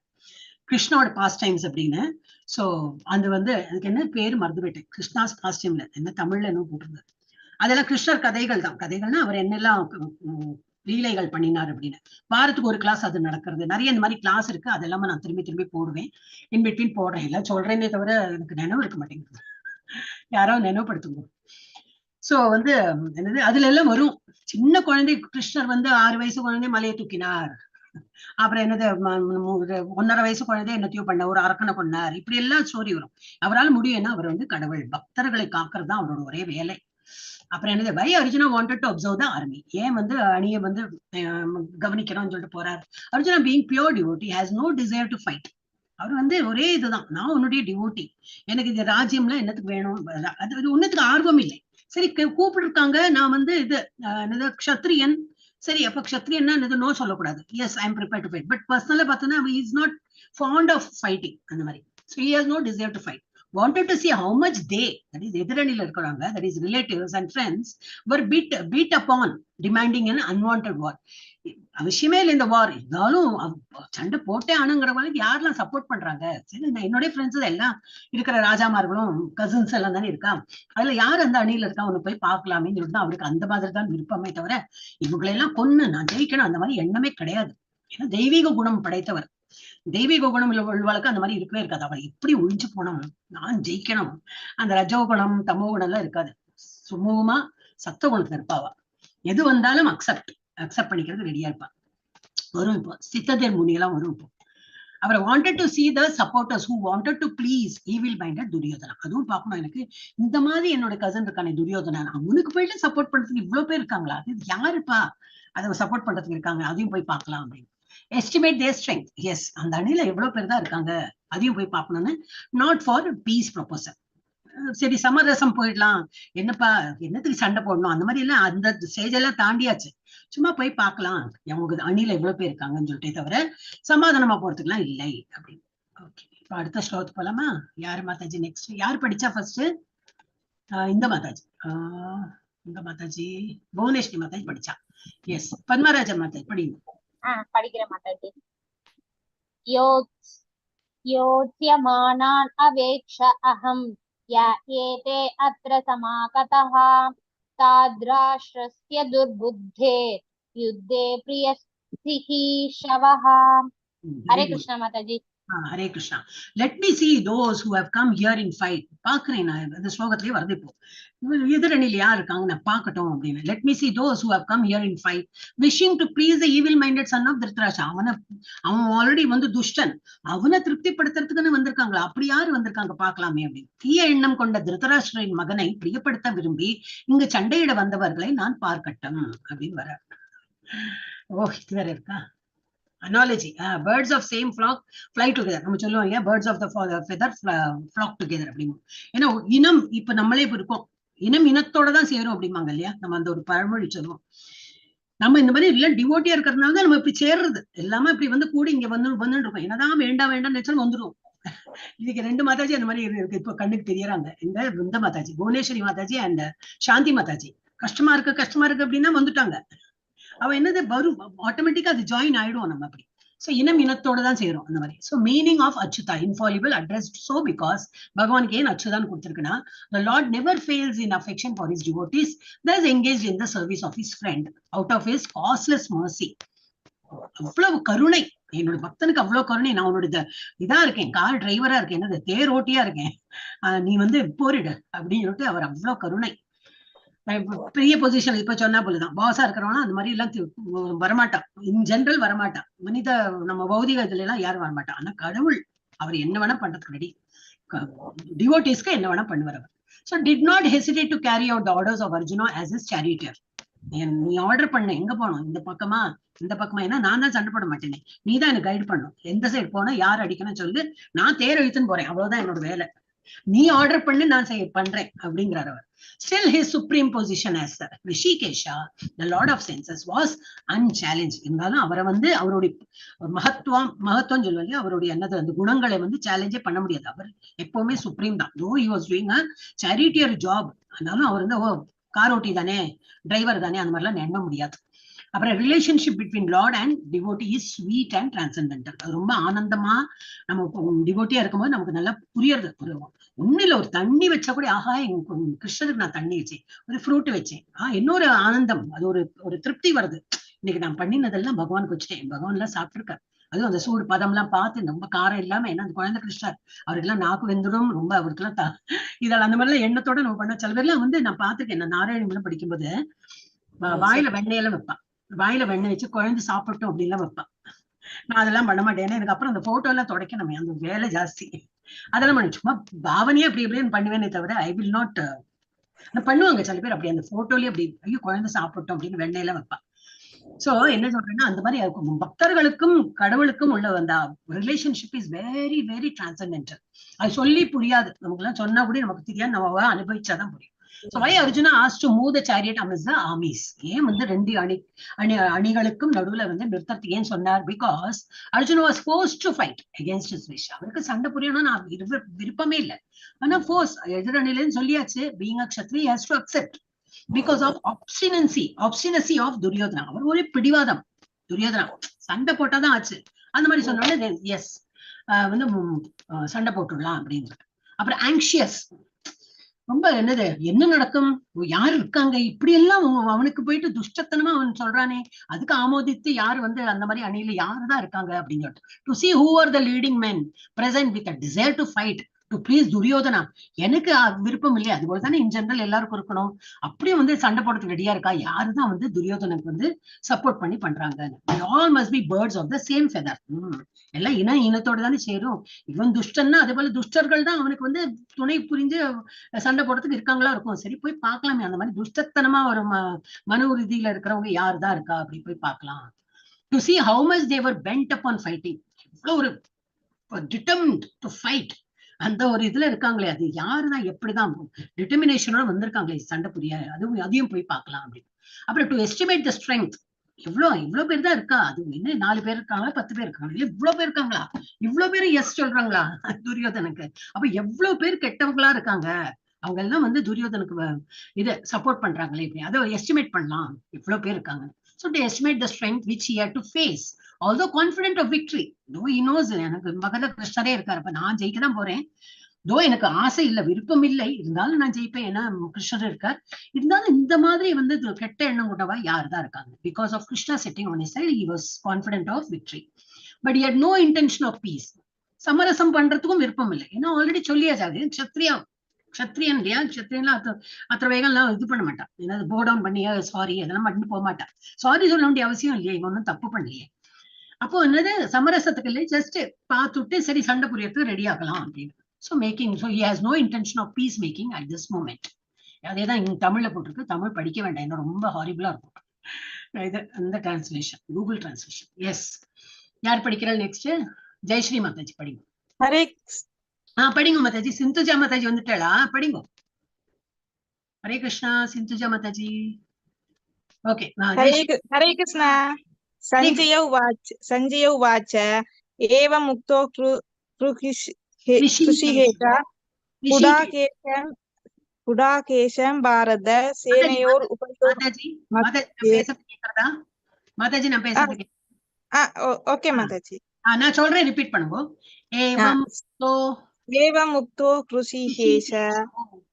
கிருஷ்ணாவோட பாஸ்ட் டைம்ஸ் அப்படின்னு. ஸோ அது வந்து அதுக்கு என்ன பேரு மறந்து போயிட்டேன், கிருஷ்ணாஸ் பாஸ்ட் டைம்ல என்ன தமிழ்ல என்ன போட்டிருந்தது, அதெல்லாம் கிருஷ்ணர் கதைகள் தான். கதைகள்னா அவர் என்னெல்லாம் லீலைகள் பண்ணினார் அப்படின்னு. வாரத்துக்கு ஒரு கிளாஸ் அது நடக்கிறது. நிறைய இந்த மாதிரி கிளாஸ் இருக்கு. அதெல்லாம நான் திரும்பி திரும்பி போடுவேன். இன்பிட்வீன் போடுறேன். எல்லாம் சொல்றேனே தவிர எனக்கு நினைவு இருக்க மாட்டேங்குது. யாரோ நினைவுபடுத்துங்க. சோ வந்து என்னது அதுல எல்லாம் வரும். சின்ன குழந்தை கிருஷ்ணர் வந்து 6 வயசு குழந்தை மலையை தூக்கினார். அப்புறம் என்னது 1.5 வயசு குழந்தை என்னத்தையோ பண்ண, ஒரு அரக்கனை கொண்டார். இப்படி எல்லாம் ஸ்டோரி வரும். அவரால் முடியும். ஏன்னா அவர் வந்து கடவுள், பக்தர்களை காக்கிறது தான் அவரோட ஒரே வேலை. அப்புறம் என்னது why Arjuna wanted to observe the army. ஏன் வந்து அணியை வந்து கவனிக்கணும்னு சொல்லிட்டு போறாரு. Arjuna being pure devotee has no desire to fight. அவர் வந்து ஒரே இதுதான், நான் உன்னுடைய டிவோட்டி, எனக்கு இது ராஜ்யம்ல என்னத்துக்கு வேணும், அது ஒன்னத்துக்கு ஆர்வம் இல்லை. சரி கூப்பிட்டுருக்காங்க, நான் வந்து இது என்னது க்ஷத்ரியன், சரி அப்ப க்ஷத்ரியன்னா என்னது நோ சொல்லக்கூடாது. Yes I am prepare to fight. But பர்சனலா பார்த்தோன்னா is not fond of fighting அந்த மாதிரி. So he has no desire to fight. Wanted to see how much they, that is எதிரணியில இருக்கிறாங்க, that is relatives and friends, were beat upon, demanding an unwanted war. அவசியமே இல்லை இந்த வார், இருந்தாலும் சண்டை போட்டே ஆனுங்கிறவங்களுக்கு யாரெல்லாம் சப்போர்ட் பண்றாங்க. சரி என்னுடைய ஃப்ரெண்ட்ஸ் எல்லாம் இருக்கிற ராஜாமார்களும் கசின்ஸ் எல்லாம் தானே இருக்கா, அதுல யார் அந்த அணியில இருக்கா ஒண்ணு போய் பார்க்கலாமே சொல்லிட்டு அவருக்கு அந்த மாதிரி தான் விருப்பமே தவிர இவங்களெல்லாம் கொன்னு நான் ஜெயிக்கணும் அந்த மாதிரி எண்ணமே கிடையாது. ஏன்னா தெய்வீக குணம் படைத்தவர். தெய்வீக குணம் உள்ளவளுக்கு அந்த மாதிரி இருக்கவே இருக்காது. அவள் எப்படி ஒழிஞ்சு போனோம், நான் ஜெயிக்கணும், அந்த ரஜோ குணம் தமோ குணம் எல்லாம் இருக்காது. சுமூகமா சத்த குணத்துல இருப்பாவா. எது வந்தாலும் அக்செப்ட் பண்ணிக்கிறது ரெடியா இருப்பா. வரும் இப்போ சித்ததேர் முனியெல்லாம் வரும். இப்போ அவரை wanted to see the supporters who wanted to please evil minded Duryodhana. அதுவும் பார்க்கணும். எனக்கு இந்த மாதிரி என்னோட கசன் இருக்கானே துரியோதனா, அவனுக்கு போயிட்டு சப்போர்ட் பண்றதுக்கு இவ்வளவு பேர் இருக்காங்களா, அது யாருப்பா அதை சப்போர்ட் பண்றதுக்கு இருக்காங்க, அதையும் போய் பார்க்கலாம் அப்படின்னு. எஸ்டிமேட் தேர் ஸ்ட்ரெங்த். எஸ் அந்த அணியில எவ்வளவு பேர் தான் இருக்காங்க அதையும் போய் பார்க்கணும்னு. Not for peace proposal. சரி சமரசம் போயிடலாம், என்னப்பா என்னத்துக்கு சண்டை போடணும் அந்த மாதிரி எல்லாம் அந்த ஸ்டேஜ் எல்லாம் தாண்டியாச்சு. சும்மா போய் பார்க்கலாம் அவங்க அணியில எவ்வளவு பேர் இருக்காங்கன்னு சொல்லிட்டே தவிர சமாதானமா போறதுக்குலாம் இல்லை அப்படின்னு. ஓகே, இப்ப அடுத்த ஸ்லோகத்துக்கு போலாமா? யாரு மாதாஜி நெக்ஸ்ட்? யார் படிச்சா ஃபர்ஸ்ட்? இந்த மாதாஜி புவனேஸ்வரி மாதாஜி படிச்சா. எஸ் பத்மராஜ மாதாஜி படிங்க. படிக்கிற மாதாஜி. योत्स्यमानान् अवेक्ष अहम् य एते अत्र समागतः ताद्राष्ट्रस्य दुर्बुद्धे युद्धे प्रियस्थिः शवः. हरे कृष्णा माताजी. Hare Krishna. Let me see those who have come here in fight. பாக்குறேன் நான் இந்த ஸ்லோகத்திலேயே வருது. இப்போ எதிரணியில் யார் இருக்காங்க நான் பார்க்கட்டும் அப்படின்னு. Let me see those who have come here in fight wishing to please the evil minded son of Dhritarashtra. அவன் ஆல்ரெடி வந்து துஷ்டன், அவனை திருப்திப்படுத்துறதுக்குன்னு வந்திருக்காங்களா, அப்படி யாரு வந்திருக்காங்க பாக்கலாமே அப்படின்னு. தீய எண்ணம் கொண்ட திருதராஷ்டிரரின் மகனை பிரியப்படுத்த விரும்பி இங்கு சண்டையிட வந்தவர்களை நான் பார்க்கட்டும் அப்படின்னு வர. ஓ இது வேற இருக்கா? Analogy, birds of same flock fly together. நம்ம சொல்லுவோம் இல்லையா, birds of the feather flock together அப்படின்னு. ஏன்னா இனம் இப்ப நம்மளே இருக்கோம், இனம் இனத்தோட தான் சேரும் அப்படிம்பாங்க இல்லையா, நம்ம அந்த ஒரு பழமொழி சொல்லுவோம். நம்ம இந்த மாதிரி எல்லாம் டிவோட்டியா இருக்கிறதுனால தான் நம்ம இப்படி சேர்றது எல்லாமே இப்படி வந்து கூடி இங்க வந்துட்டு இருக்கோம். என்னதான் வேண்டாம் நினைச்சாலும் வந்துடும். இதுக்கு 2 மாதாஜி அந்த மாதிரி இருக்கு இப்ப கண்ணுக்கு தெரியறாங்க. இந்த மாதாஜி புவனேஸ்வரி மாதாஜி அண்ட் சாந்தி மாதாஜி. கஷ்டமா இருக்கு அப்படின்னா வந்துட்டாங்க. அவ என்னது வரும் ஆட்டோமேட்டிக்கா அது ஜாயின் ஆயிடும் நம்ம அப்படி. சோ இனம் இனத்தோட தான் சேரும் அந்த மாதிரி. So meaning of Achyuta infallible addressed. So because பகவானுக்கு ஏன் அச்சுதான் கொடுத்திருக்குன்னா, the Lord never fails in affection for his devotees, thus engaged in the service of his friend out of his causeless mercy. அவ்வளவு கருணை என்னோட பக்தனுக்கு, அவ்வளவு கருணை. நான் உன்னோட இதா இருக்கேன், கார் டிரைவரா இருக்கேன், என்னது தேர் ஓட்டியா இருக்கேன், நீ வந்து போரிடு அப்படின்னு சொல்லிட்டு அவர் அவ்வளவு கருணை. பெரிய பொசிஷன் இப்ப சொன்னா போலதான் பாஸா இருக்கிறவனா அந்த மாதிரி எல்லாம் வரமாட்டான். இன் ஜெனரல் வரமாட்டான். மனித நம்ம பௌதிக இதுல எல்லாம் யாரும் வரமாட்டான். ஆனா கடவுள் அவர் என்ன வேணா பண்றதுக்கு ரெடி. டிவோட்டிஸ்க்கு என்ன வேணா பண்ணுவார் அவர். So did not hesitate to carry out the orders of Arjuna as his charioteer. நீ ஆர்டர் பண்ண எங்க போனோம், இந்த பக்கமா ஏன்னா நான் தான் சண்டை போட மாட்டேனே, நீ தான் எனக்கு கைடு பண்ணும், எந்த சைடு போனா யார் அடிக்கணும் சொல்லு, நான் தேர் இழுத்துன்னு போறேன், அவ்வளவுதான் என்னோட வேலை, நீ ஆர்டர் பண்ணு நான் பண்றேன் அப்படிங்கிறார் அவர். Still his supreme position as Rishikesha, the Lord of Senses, was unchallenged. இருந்தாலும் அவரை வந்து அவருடைய மகத்துவம் சொல்லுவாங்க, அவருடைய என்னது அந்த குணங்களை வந்து சேலஞ்சே பண்ண முடியாது. அவர் எப்பவுமே சுப்ரீம் தான். though he was doing a charioteer job, ஆனாலும் அவர் வந்து கார் ஓட்டி தானே, டிரைவர் தானே, அந்த மாதிரிலாம் எண்ண முடியாது. அப்புறம் relationship between Lord and devotee is sweet and transcendental. அது ரொம்ப ஆனந்தமா நம்ம டிவோட்டியா இருக்கும்போது நமக்கு நல்லா புரியறது. ஒண்ணு இல்ல, ஒரு தண்ணி வச்சா கூட ஆஹா கிருஷ்ணருக்கு நான் தண்ணி வச்சேன், ஒரு ஃப்ரூட் வச்சேன், இன்னொரு ஆனந்தம், அது ஒரு திருப்தி வருது. இன்னைக்கு நான் பண்ணினதெல்லாம் பகவானுக்கு வச்சுட்டேன், பகவான் எல்லாம் சாப்பிட்டுருக்காரு. அதுவும் அந்த சூடு பதம் எல்லாம் பார்த்து ரொம்ப காரம் இல்லாம, ஏன்னா அந்த குழந்தை கிருஷ்ணர் அவருக்கெல்லாம் நாக்கு வெந்துடும், ரொம்ப அவருக்கெல்லாம் இதால் அந்த மாதிரிலாம் எண்ணத்தோட நம்ம பண்ண. சில பேர்லாம் வந்து நான் பார்த்திருக்கேன், நான் நாராயணம் படிக்கும்போது வாயில வெண்ணையெல்லாம் வைப்பான், வாயில வெண்ணெய் வச்சு குழந்தை சாப்பிட்டோம் அப்படின்லாம் வைப்பான். நான் அதெல்லாம் பண்ண மாட்டேன், ஏன்னா எனக்கு அப்புறம் அந்த போட்டோ எல்லாம் தொடக்கணுமே, அந்த வேலை ஜாஸ்தி. அதெல்லாம் பண்ணி சும்மா பாவனையே அப்படி எப்படின்னு பண்ணுவேனே தவிர ஐ வில் நாட். பண்ணுவாங்க சில பேர் அப்படி அந்த போட்டோலயே அப்படி ஐயோ குழந்தை சாப்பிட்டோம் அப்படின்னு வெண்ணையெல்லாம் வைப்பான். சோ என்ன சொல்றேன்னா, அந்த மாதிரி பக்தர்களுக்கும் கடவுளுக்கும் உள்ள அந்த relationship is very very transcendental. அது சொல்லி புரியாது, நமக்கு எல்லாம் சொன்னா கூட நமக்கு தெரியாது, நம்ம அனுபவிச்சாதான் புரியும். So why Arjuna asked to move the chariot amidst the armies? ஏன் வந்து ரெண்டு அணிகளுக்கும் நடுவுல வந்து நிறுத்தத்துக்கு ஏன் சொன்னார்? Because Arjuna was forced to fight against his wish. அவருக்கு சண்டை புரியணும்னு நான் விருப்பமே இல்லை, ஆனா ஃபோர்ஸ் எதிரணிலன்னு சொல்லியாச்சு. being a Kshatriya, he has to accept because of obstinacy of Duryodhana. அவர் ஒரே பிடிவாதம். துரியோதனா சண்டை போட்டாதான் ஆச்சு, அந்த மாதிரி சொன்னோட எஸ் வந்து சண்டை போட்டுடலாம் அப்படின்னு. அப்புறம் ஆங்ஷியஸ், ரொம்ப என்ன நடக்கும், யாரு இருக்காங்க, இப்படி எல்லாம் அவனுக்கு போயிட்டு துஷ்டத்தனமா அவன் சொல்றானே, அதுக்கு ஆமோதித்து யாரு வந்து அந்த மாதிரி அணியில யாருதான் இருக்காங்க அப்படின்னு சொல்லிட்டு to see who are the leading men present with a desire to fight to please Duryodhana. எனக்கு விருப்பம் இல்லையா, அது போலதானே இன் ஜெனரல் எல்லாருக்கும் இருக்கணும். அப்படியே வந்து சண்டை போடுறதுக்கு ரெடியா இருக்கா, யாருதான் வந்து துரியோதனுக்கு வந்து சப்போர்ட் பண்ணி பண்றாங்க. all must be birds of the same feather. எல்லாம் இனத்தோட தானே சேரும். இவன் துஷ்டன்னா அதே போல துஷ்டர்கள் தான் அவனுக்கு வந்து துணை புரிஞ்சு சண்டை போடுறதுக்கு இருக்காங்களா இருக்கும். சரி போய் பார்க்கலாமே, அந்த மாதிரி துஷ்டத்தனமா ஒரு மனு ரீதியில இருக்கிறவங்க யாருதான் இருக்கா அப்படி போய் பார்க்கலாம். To see how much they were bent upon fighting. இவ்வளவு ஒரு determined to fight, அந்த ஒரு இதுல இருக்காங்களே, அது யாருதான் எப்படிதான் டிட்டர்மினேஷனோட வந்திருக்காங்களே சண்டை புரிய, அதையும் போய் பார்க்கலாம் அப்படின்னு. அப்புறம் டு எஸ்டிமேட் த ஸ்ட்ரென்த், இவ்வளவு பேர் தான் இருக்கா, அது என்ன 4 பேர் இருக்காங்களா 10 பேர் இருக்காங்க, இல்ல இவ்வளவு பேர் இருக்காங்களா, இவ்வளவு பேர் எஸ் சொல்றாங்களா துரியோதனுக்கு. அப்ப எவ்வளவு பேர் கெட்டவங்களா இருக்காங்க, அவங்க எல்லாம் வந்து துரியோதனுக்கு இதை சப்போர்ட் பண்றாங்களே, இப்படி அதை எஸ்டிமேட் பண்ணலாம், இவ்வளவு பேர் இருக்காங்க. So to estimate the strength which he had to face, although confident of victory, though he knows எனக்கு மகத கிருஷ்ணரே இருக்காரு, அப்ப நான் ஜெயிக்க தான் போறேன், தோ எனக்கு ஆசை இல்லை விருப்பம் இல்லை, இருந்தாலும் நான் ஜெயிப்பேன், ஏன்னா கிருஷ்ணர் இருக்கார். இருந்தாலும் இந்த மாதிரி வந்து கெட்ட எண்ணம் கொண்டவா யாருதான் இருக்காங்க. Because of Krishna setting on his side, he was confident of victory, but he had no intention of peace. சமரசம் பண்றதுக்கும் விருப்பம் இல்லை, ஏன்னா ஆல்ரெடி சொல்லியாச்சு க்ஷத்ரியன் இல்லையா, க்ஷத்ரியன்லாம் அத்தனை வேகம்லாம் இது பண்ண மாட்டான், ஏதாவது போ டவுன் பண்ணி சாரி அதெல்லாம் மட்டும் போக மாட்டான். சாரி சொல்ல வேண்டிய அவசியம் இல்லையா, இவன் ஒன்றும் தப்பு பண்ணலையே. அப்போ என்னது சமரசத்துக்கு இல்லை, ஜஸ்ட் பார்த்துட்டு சரி சண்டை புரியறதுக்கு ரெடி ஆகலாம் அப்படின்னு. So he has no intention of peace making at this moment. அதேதான் இங்க தமிழ்ல போட்டிருக்கு, தமிழ் படிக்க வேண்டாம், என்ன ரொம்ப ஹாரிபிளா இருக்கும் இது அந்த டிரான்ஸ்லேஷன், கூகுள் டிரான்ஸ்லேஷன். எஸ், யார் படிக்கிறாள் நெக்ஸ்ட்? ஜெயஸ்ரீ மாதாஜி படிங்க. ஹரே படிங்க மாதாஜி. சிந்துஜா மாதாஜி வந்துட்டாளா? படிங்க. ஹரே கிருஷ்ணா. சிந்துஜா மாதாஜி. ஓகே. ஹரே கிருஷ்ணா. சஞ்சய உவாச்ச ஏவம் முக்தோ குடாகேசம் பாரத சேனையோர் மாதாஜி நான் பேசுறேன். ஓகே மாதாஜி, நான் சொல்றேன், ரிப்பீட் பண்ணுங்க. ஏவம் முக்தோ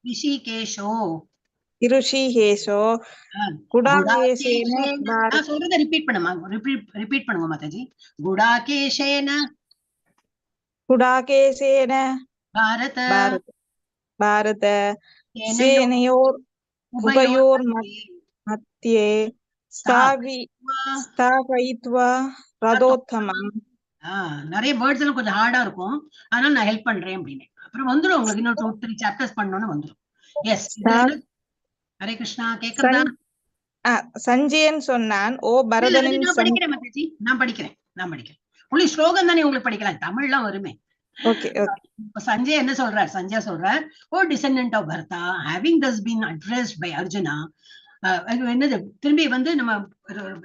ऋषिकेशो गुडाकेशेन நான் சொல்றத ரிப்பீட் பண்ணுங்க மாதாஜி. குடாகேசேன பாரத சேனையோர் உபயோர் மத்தியே ஸ்தாபயித்வா ரதோத்தமம். நிறைய வேர்ட்ஸ் எல்லாம் கொஞ்சம் ஹார்டா இருக்கும், அதனால நான் ஹெல்ப் பண்றேன் அப்படின்னு. அப்புறம் வந்துடும் உங்களுக்கு, இன்னும் 2-3 சாப்டர்ஸ் பண்ணோன்னு வந்துடும். எஸ். ஹரே கிருஷ்ணா. கேக்குறதா? சஞ்சயன் சொன்னான், ஓ பரதனின். நான் படிக்கிறேன் மாதாஜி, நான் படிக்கிறேன். ஒன்லி ஸ்லோகம் தானே உங்களுக்கு படிக்கலாம், தமிழ்லாம் வருமே. சஞ்சய் என்ன சொல்றார்? சஞ்சய் சொல்றார், O descendant of Bharata, having thus been addressed by Arjuna. என்னது திரும்பி வந்து நம்ம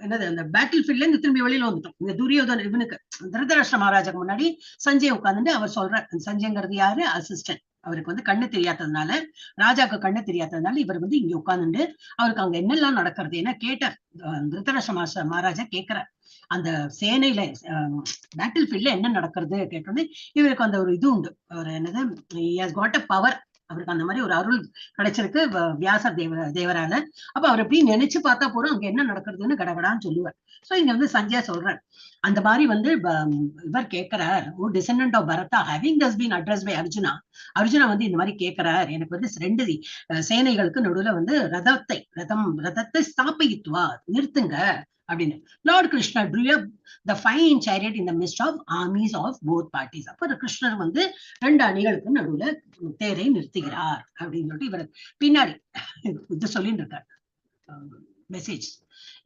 என்னது அந்த பேட்டில் ஃபீல்ட்ல இருந்து திரும்பி வெளியில வந்துட்டோம். இந்த துரியோதன இவனுக்கு திருதராஷ்டிர மகாராஜாக்கு முன்னாடி சஞ்சய் உட்கார்ந்துட்டு அவர் சொல்றார். சஞ்சய்ங்கிறது யாரு? அசிஸ்டன்ட் அவருக்கு வந்து கண்ணு தெரியாததுனால, ராஜாக்கு கண்ணு தெரியாததுனால இவர் வந்து இங்க உட்கார்ந்துட்டு அவருக்கு அங்க என்னெல்லாம் நடக்கிறது ஏன்னா கேட்டார். திருதராஷ்டிர மகாராஜா கேட்கிறார் அந்த சேனையில பேட்டில் ஃபீல்ட்ல என்ன நடக்கிறது கேட்டோன்னே இவருக்கு அந்த ஒரு இது உண்டு. ஒரு என்னது, he has got a power. அவருக்கு அந்த மாதிரி ஒரு அருள் கிடைச்சிருக்கு வியாசர் தேவரால. அப்ப அவர் எப்படி நினைச்சு பார்த்தா போறோம் அங்க என்ன நடக்கிறதுன்னு கடகடான்னு சொல்லுவார். சோ இங்க வந்து சஞ்சயா சொல்றார் அந்த மாதிரி வந்து இவர் கேட்கிறார், O descendant of Bharata having thus been address by Arjuna. Arjuna வந்து இந்த மாதிரி கேட்கிறார், எனக்கு வந்து 2 சேனைகளுக்கு நடுவுல வந்து ரதத்தை ஸ்தாபித்துவா நிறுத்துங்க அப்படின்னு. லார்ட் கிருஷ்ணர் drew up the fine chariot in the midst of armies of both parties. அப்ப கிருஷ்ணர் வந்து 2 அணிகளுக்கு நடுவுல தேரை நிறுத்துகிறார் அப்படின்னு சொல்லிட்டு இவர் பின்னாடி இது சொல்லிட்டு இருக்கார் மெசேஜ்.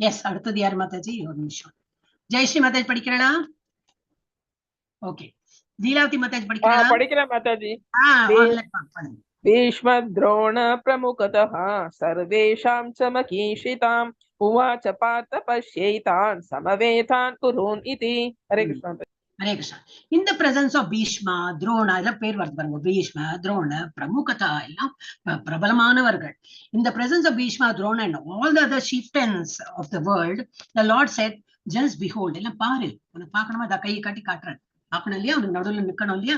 எஸ், அடுத்தது யார் மாதாஜி? ஒரு நிமிஷம். ஜெயஸ்ரீ மாதாஜி படிக்கிறா? ஓகே. லீலாவதி மாதாஜி படிக்கிறா? படிக்கிறேன் மாதாஜி. भीष्म द्रोण प्रमुखतः सर्वेषां च मकीषिताम् उवाच पार्थ पश्यैतान् समवेतान् कुरून् इति. हरे कृष्ण. हरे Krishna. In the presence of Bhishma, Drona, எல்லாம் பேர் வருது பாருங்க. Bhishma, Drona, Pramukata எல்லாம் பிரபலமானவர்கள். In the presence of Bhishma, Drona and all the other chieftains of the world, the Lord said, just behold. எல்லாம் பாரு, உனக்கு பார்க்கணுமா? அதை கையை காட்டி காட்டுறேன். பார்க்கணும் இல்லையா? அவனுக்கு நடுவுல நிக்கணும் இல்லையா?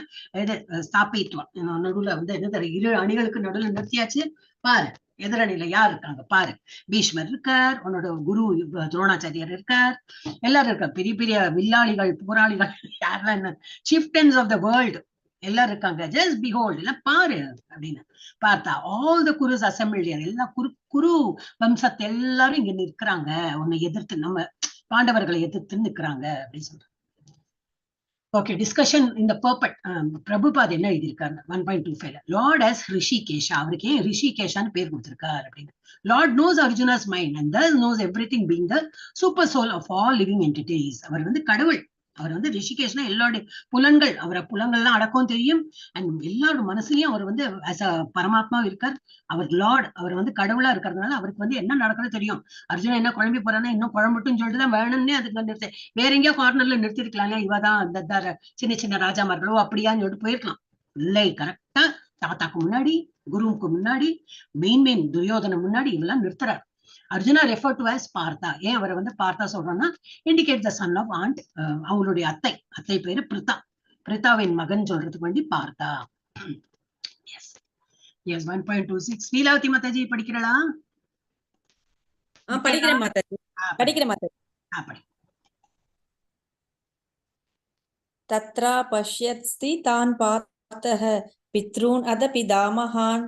ஸ்தாபித்துவா நடுவுல வந்து என்ன 2 அணிகளுக்கு நடுவுல நிறுத்தியாச்சு. பாரு எதிரணியில யார் இருக்காங்க பாரு. பீஷ்மர் இருக்கார், உன்னோட குரு துரோணாச்சாரியார் இருக்கார், எல்லாரும் இருக்காங்க. பெரிய பெரிய வில்லாளிகள் போராளிகள் யாரெல்லாம் என்ன chieftains of the world எல்லாரும் இருக்காங்க. ஜஸ்ட் behold, இல்ல பாரு அப்படின்னு பார்த்தா ஆல் த குருஸ் அசம்பிளியர் எல்லா குரு வம்சத்தை எல்லாரும் இங்க நிற்கிறாங்க, உன்னை எதிர்த்து, நம்ம பாண்டவர்களை எதிர்த்து நிற்கிறாங்க அப்படின்னு சொல்றாங்க. ஓகே, டிஸ்கஷன் இந்த பர்பட். பிரபுபாத் என்ன எழுதியிருக்காரு 1.25 லார்ட் as ரிஷிகேஷா. அவருக்கு ஏன் ரிஷிகேஷான்னு பேர் கொடுத்திருக்காரு அப்படின்னு. Lord knows Arjuna's mind and thus knows everything being the super soul of all living entities. அவர் வந்து கடவுள். அவர் வந்து ரிஷிகேஷ்னா எல்லாருடைய புலன்கள், அவரை புலன்கள்லாம் அடக்கம் தெரியும். அண்ட் எல்லாரோட மனசுலயும் அவர் வந்து as a பரமாத்மா இருக்கார். அவர் லார்ட், அவர் வந்து கடவுளா இருக்கிறதுனால அவருக்கு வந்து என்ன நடக்கிறது தெரியும். அர்ஜுனா என்ன குழம்பி போறான்னா இன்னும் குழம்புட்டுன்னு சொல்லிட்டு தான் வேணும்னே அதுக்கு நிறுத்த, வேற எங்கேயோ கார்னர்ல நிறுத்திருக்கலாம். இவதான் அந்த சின்ன சின்ன ராஜாமார்களோ அப்படியான்னு சொல்லிட்டு போயிருக்கலாம். இல்லை, கரெக்டா தாத்தாக்கு முன்னாடி, குருவுக்கு முன்னாடி, மெயின் துரியோதன முன்னாடி இவெல்லாம் நிறுத்துறாரு. Arjuna refer to as Partha. ஏன் அவரை வந்து பார்த்தா சொல்றோம்னா indicate the son of aunt, அவங்களுடைய அத்தை பேரு பிரிதா, பிரிதாவின் மகன் சொல்றதுக்கு வேண்டி பார்த்தா. எஸ் 1.26 லீலாவதி மாதாஜி படிக்கிறா? படிக்கிறேன் மாதாஜி. தத்ரா பஷ்யத்ஸ்தி தான் பார்த்தः பித்ரூன் அத பிதாமகான்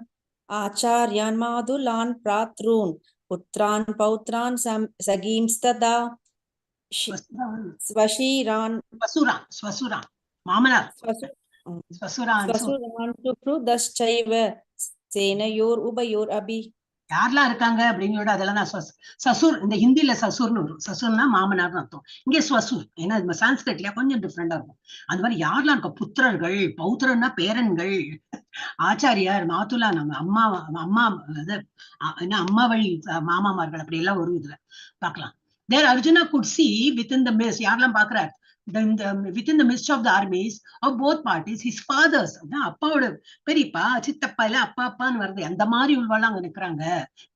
ஆச்சார்யான் மாதுலான் பிராத்ரூன் புத்ரான் பௌத்ரான் சகீம்ஸ்ததா ஸ்வஷீரான் ஸ்வசுரான் மாமனார் ஸ்வசுரான் சுஹ்ருதஸ்சைவ சேனயோர் உபயோர் அபி. யாரெல்லாம் இருக்காங்க அப்படிங்கிற அதெல்லாம் நான் சசுர், இந்த ஹிந்தில சசுர்னு வரும். சசுர்னா மாமனார்னு அர்த்தம். இங்கே ஸ்வசுர், ஏன்னா சான்ஸ்கிரிட்ல கொஞ்சம் டிஃப்ரெண்டா இருக்கும். அந்த மாதிரி யாரெல்லாம் இருக்க, புத்திரர்கள், பௌத்திரன்னா பேரன்கள், ஆச்சாரியார், மாதுலா நம்ம அம்மா அம்மா வழி மாமாமார்கள் அப்படி எல்லாம் வரும். இதுல பாக்கலாம். There Arjuna could see within the midst, யாரெல்லாம் பாக்குறாரு, within the midst of the armies of both parties his fathers, அப்பாவோட பெரியப்பா சித்தப்பா இல்ல அப்பான்னு வருது, அந்த மாதிரி உள்வாள் அங்க நிக்கிறாங்க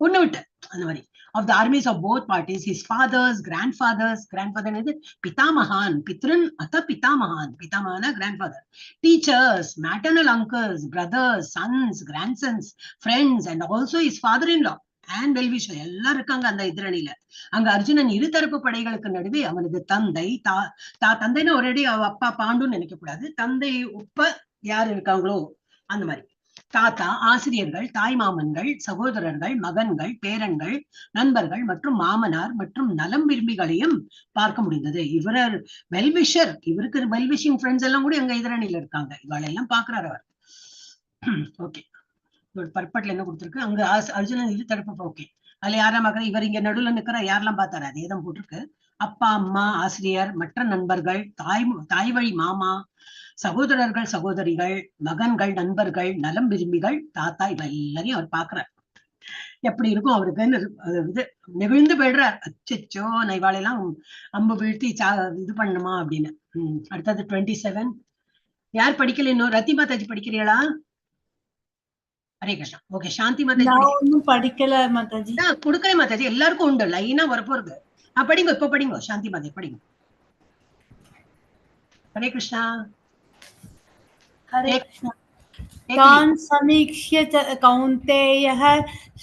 ஒண்ணு விட்டு. அந்த மாதிரி of the armies of both parties his fathers, grandfathers, grandfather is pitamahan, pitran atha pitamahan, pitamahana grandfather, teachers, maternal uncles, brothers, sons, grandsons, friends and also his father-in-law and well-wisher எல்லாம் இருக்காங்க அந்த எதிரணியில. அங்க அர்ஜுனன் இருதரப்பு படைகளுக்கு நடுவே அவனது தந்தை தந்தைன்னு ஒரேடி அப்பா பாண்டுன்னு நினைக்க கூடாது, தந்தை உப்ப யார் இருக்காங்களோ அந்த மாதிரி தாத்தா, ஆசிரியர்கள், தாய் மாமன்கள், சகோதரர்கள், மகன்கள், பேரன்கள், நண்பர்கள் மற்றும் மாமனார் மற்றும் நலம் விரும்பிகளையும் பார்க்க முடிந்தது. இவர் வெல்விஷர், இவருக்கு வெல்விஷிங் ஃப்ரெண்ட்ஸ் எல்லாம் கூட எங்க எதிரணியில இருக்காங்க. இவளெல்லாம் பாக்குறாரு அவர். ஓகே, பர்பட்ல என்ன கொடுத்திருக்கு அங்க அர்ஜுனன் இரு தரப்பு. ஓகே, அதுல யாரெல்லாம் பாக்குற, இவர் இங்க நடுவுல நிக்கிற யாரெல்லாம் பார்த்தாரு அதேதான் போட்டிருக்கு. அப்பா, அம்மா, ஆசிரியர், மற்ற நண்பர்கள், தாய் வழி மாமா, சகோதரர்கள், சகோதரிகள், மகன்கள், நண்பர்கள், நலம் விரும்பிகள், தாத்தா, இவ எல்லாரையும் அவர் பாக்குறார். எப்படி இருக்கும் அவருக்கு இது நெகிழ்ந்து போயிடுறார். அச்சோ நான் இவாளெல்லாம் அம்பு வீழ்த்தி இது பண்ணுமா அப்படின்னு. அடுத்தது 27 யார் படிக்கல இன்னும்? ரத்தி மாதாஜி படிக்கிறீங்களா? ஹரே கிருஷ்ணா. ஓகே, சாந்தி மாதாஜி நான் ஒன்னும் படிக்கல மாதாஜி. கொடுக்கறேன் மாதாஜி, எல்லாருக்கும் உண்டு, லைனா வரப்போறது. படிங்க, இப்ப படிங்க சாந்தி மாதாஜி, படிங்க. ஹரே கிருஷ்ணா. हरे कृष्ण। तान् समीक्ष्य च कौन्तेयः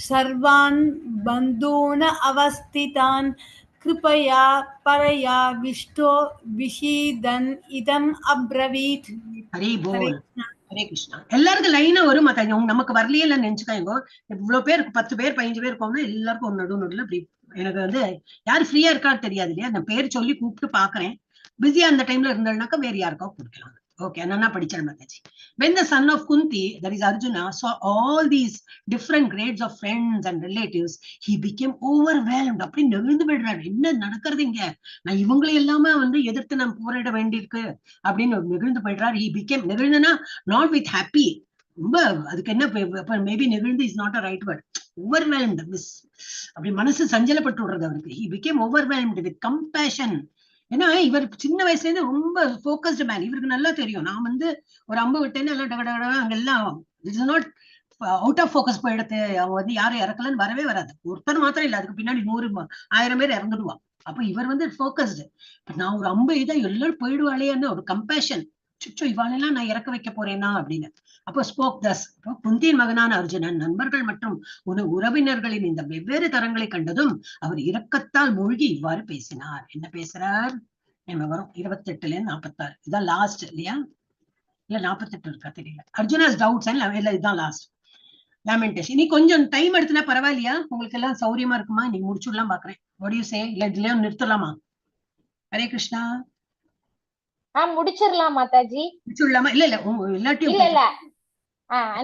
सर्वान् बन्धून् अवस्थितान् कृपया परया विष्टो विषीदन् इदम् अब्रवीत्। ஹரி போல். ஹரே கிருஷ்ணா. எல்லாருக்கும் லைனா வரும் மாதாஜி, நமக்கு வரலையே இல்ல நினைச்சுக்காங்க. இவ்வளவு பேர் 10 பேர் 15 பேர் இருக்கோம்னா எல்லாருக்கும் நடுவில் அப்படி. எனக்கு வந்து யாரு ஃப்ரீயா இருக்கான்னு தெரியாது இல்லையா, நான் பேர் சொல்லி கூப்பிட்டு பாக்குறேன். பிஸியா அந்த டைம்ல இருந்தாருனாக்கா வேற யாருக்கா கொடுக்கலாம். Okay, Anana Padichal Mataji. When the son of Kunti, that is Arjuna, saw all these different grades of friends and relatives, he became overwhelmed. அப்படி நெகிழ்ந்து விடுறாரு. என்ன நடக்கிறது இங்க, நான் இவங்களை எல்லாமே வந்து எதிர்த்து நான் போராட வேண்டியிருக்கு அப்படின்னு நெகிழ்ந்து போயிடுறாரு. he became, நெகிழ்ந்துனா not with happy, ரொம்ப அதுக்கு என்ன மேபி நெகிழ்ந்து is not a right word, overwhelmed, அப்படி மனசு சஞ்சலப்பட்டு விடுறது அவருக்கு. he became overwhelmed with compassion. ஏன்னா இவர் சின்ன வயசுல இருந்து ரொம்ப போக்கஸ்டு மேன். இவருக்கு நல்லா தெரியும், நான் வந்து ஒரு அம்பு விட்டேன்னு எல்லாம் டகடா அங்கெல்லாம் it's not out of focus போயிடுத்து. அவங்க வந்து யாரும் இறக்கலன்னு வரவே வராது. ஒருத்தர் மாத்திரம் இல்ல, அதுக்கு பின்னாடி 100,000 பேர் இறந்துடுவான். அப்ப இவர் வந்து போக்கஸ்டு. நான் ஒரு அம்பு இதான் எல்லாரும் போயிடுவாளேன்னு ஒரு கம்பேஷன். சுச்சோ இவாளெல்லாம் நான் இறக்க வைக்க போறேன்னா அப்படின்னு. அப்போ ஸ்போக் தஸ். குந்தியின் மகனான அர்ஜுனன் நண்பர்கள் மற்றும் உறவினர்களின் இந்த வெவ்வேறு தரங்களை கண்டதும் அவர் இரக்கத்தால் மூழ்கி இவ்வாறு பேசினார். என்ன பேசுறார் என்ன வரும் 28-46. இதான் லாஸ்ட் இல்லையா, இல்ல 48 இருக்கா தெரியல. அர்ஜுனாஸ் டவுட்ஸ் இல்ல, இதுதான் லாஸ்ட் லேமெண்டேஷன். இனி கொஞ்சம் டைம் எடுத்துனா பரவாயில்லையா, உங்களுக்கு எல்லாம் சௌரியமா இருக்குமா, நீங்க முடிச்சுடலாம் பாக்குறேன். வாட் யூ சே, இல்ல இதுலயே நிறுத்தலாமா? ஹரே கிருஷ்ணா. முடிச்சிடலாம் மாதாஜி. முடிச்சிடலாமா? இல்ல இல்ல எல்லாத்தையும் இல்ல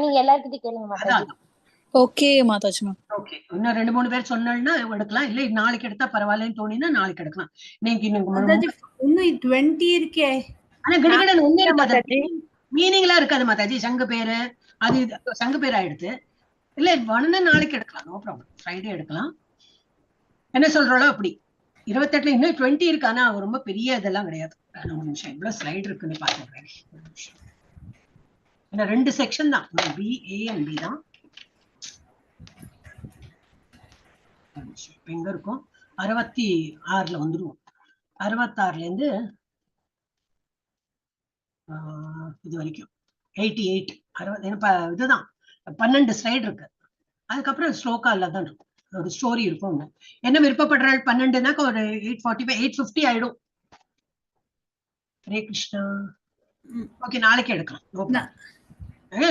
நீங்க எல்லார்கிட்டயும் கேளுங்க மாதாஜி. ஓகே மாதாஜி. ஓகே, இன்னும் 2-3 பேர் சொன்னா எடுக்கலாம், இல்ல நாளைக்கு எடுத்தா பரவாயில்லன்னு தோணினா நாளைக்கு எடுக்கலாம். இன்னைக்கு இன்னும் 20 இருக்கே. ஆனா கிடகிடன் ஒண்ணு இருக்காது, மீனிங்லாம் இருக்காது மாதாஜி. சங்க பேரு அது சங்க பேர் ஆயிடுது இல்ல, ஒன்னு நாளைக்கு எடுக்கலாம், நோ ப்ராப்ளம். ஃப்ரைடே எடுக்கலாம், என்ன சொல்றாளோ அப்படி. 28 இன்னும் 20 இருக்கு. ஆனா ரொம்ப பெரிய இதெல்லாம் கிடையாது. ஒரு நிமிஷம், இவ்வளவு ஸ்லைடு இருக்குன்னு பாத்துக்கிறேன். ஏன்னா 2 செக்ஷன் தான், பி, ஏ அண்ட் பி தான். எங்க இருக்கும் 66ல வந்துருவோம். 66ல இருந்து இது வரைக்கும் 88 60 இதுதான் 12 ஸ்லைடு இருக்கு. அதுக்கப்புறம் ஸ்லோகால தான் இருக்கும், ஒரு ஸ்டோரி இருக்கும். என்ன விருப்பப்படுற 12னாக்க ஒரு 8:45 8:50 ஆயிடும். ஹரே கிருஷ்ணா. ஓகே, நாளைக்கு எடுக்கலாம்,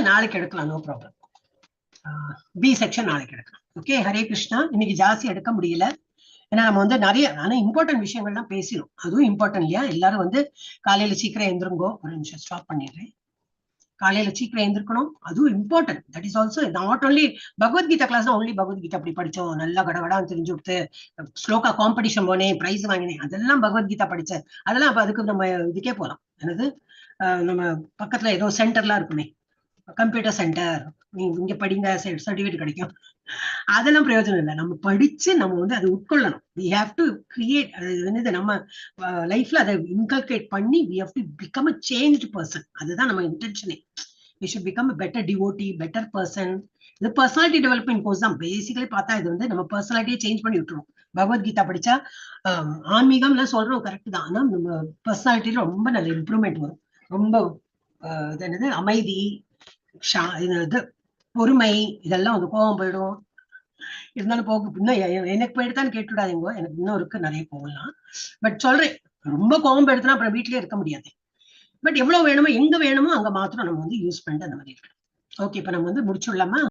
நாளைக்கு எடுக்கலாம், நோ ப்ராப்ளம். பி செக்ஷன் நாளைக்கு எடுக்கலாம். ஓகே, ஹரே கிருஷ்ணா. இன்னைக்கு ஜாஸ்தி எடுக்க முடியல, ஏன்னா நம்ம வந்து நிறைய ஆனா இம்பார்ட்டன்ட் விஷயங்கள்லாம் பேசிடும். அதுவும் இம்பார்ட்டன்ட் இல்லையா? எல்லாரும் வந்து காலையில சீக்கிரம் எழுந்திருங்கோ. ஒரு நிமிஷம் ஸ்டாப் பண்ணிடுறேன். காலையில சீக்கிரம் எழுந்திருக்கணும், அதுவும் important. That is also not only Bhagavad Gita class தான். ஒன்லி பகவத்கீதா அப்படி படிச்சோம், நல்லா கடகடான்னு தெரிஞ்சு கொடுத்து ஸ்லோகா காம்படிஷன் போனேன், பிரைஸ் வாங்கினேன், அதெல்லாம் பகவத்கீதா படிச்சேன். அதெல்லாம் அப்ப அதுக்கு நம்ம இதுக்கே போலாம். என்னது நம்ம பக்கத்துல ஏதோ சென்டர்லாம் இருக்குமே, கம்ப்யூட்டர் சென்டர், நீங்க இங்க படிங்க சர்டிபிகேட் கிடைக்கும். அதெல்லாம் பிரயோஜனம் இல்லை. நம்ம படிச்சு நம்ம வந்து அதை உட்கொள்ளணும். we have to create, அது நம்ம லைஃப்ல அதை இன்கல்கேட் பண்ணி we have to become a changed person. அதுதான் நம்ம இன்டென்ஷனே. we should become a better devotee, better person. இது பர்சனாலிட்டி டெவலப்மெண்ட் கோர்ஸ் தான். பேசிக்கலி பார்த்தா இது வந்து நம்ம பர்சனாலிட்டியை சேஞ்ச் பண்ணி விட்டுரும். பகவத்கீதா படிச்சா ஆன்மீகம்லாம் சொல்றோம் கரெக்ட் தான், ஆனா நம்ம பர்சனாலிட்டியில ரொம்ப நல்ல இம்ப்ரூவ்மெண்ட் வரும். ரொம்ப இது என்னது அமைதி, பொறுமை, இதெல்லாம் வந்து கோபம் போயிடும். இருந்தாலும் போக இன்னும் எனக்கு போயிடுதான்னு கேட்டுடாதீங்க, எனக்கு இன்னும் இருக்கு, நிறைய போகலாம். பட் சொல்றேன், ரொம்ப கோபம் போயிடுதுன்னா அப்புறம் வீட்லயே இருக்க முடியாது. பட் எவ்வளவு வேணுமோ எங்க வேணுமோ அங்க மாத்திரம் நம்ம வந்து யூஸ் பண்ணிட்டு அந்த மாதிரி இருக்கு. ஓகே, இப்ப நம்ம வந்து முடிச்சுடலாமா?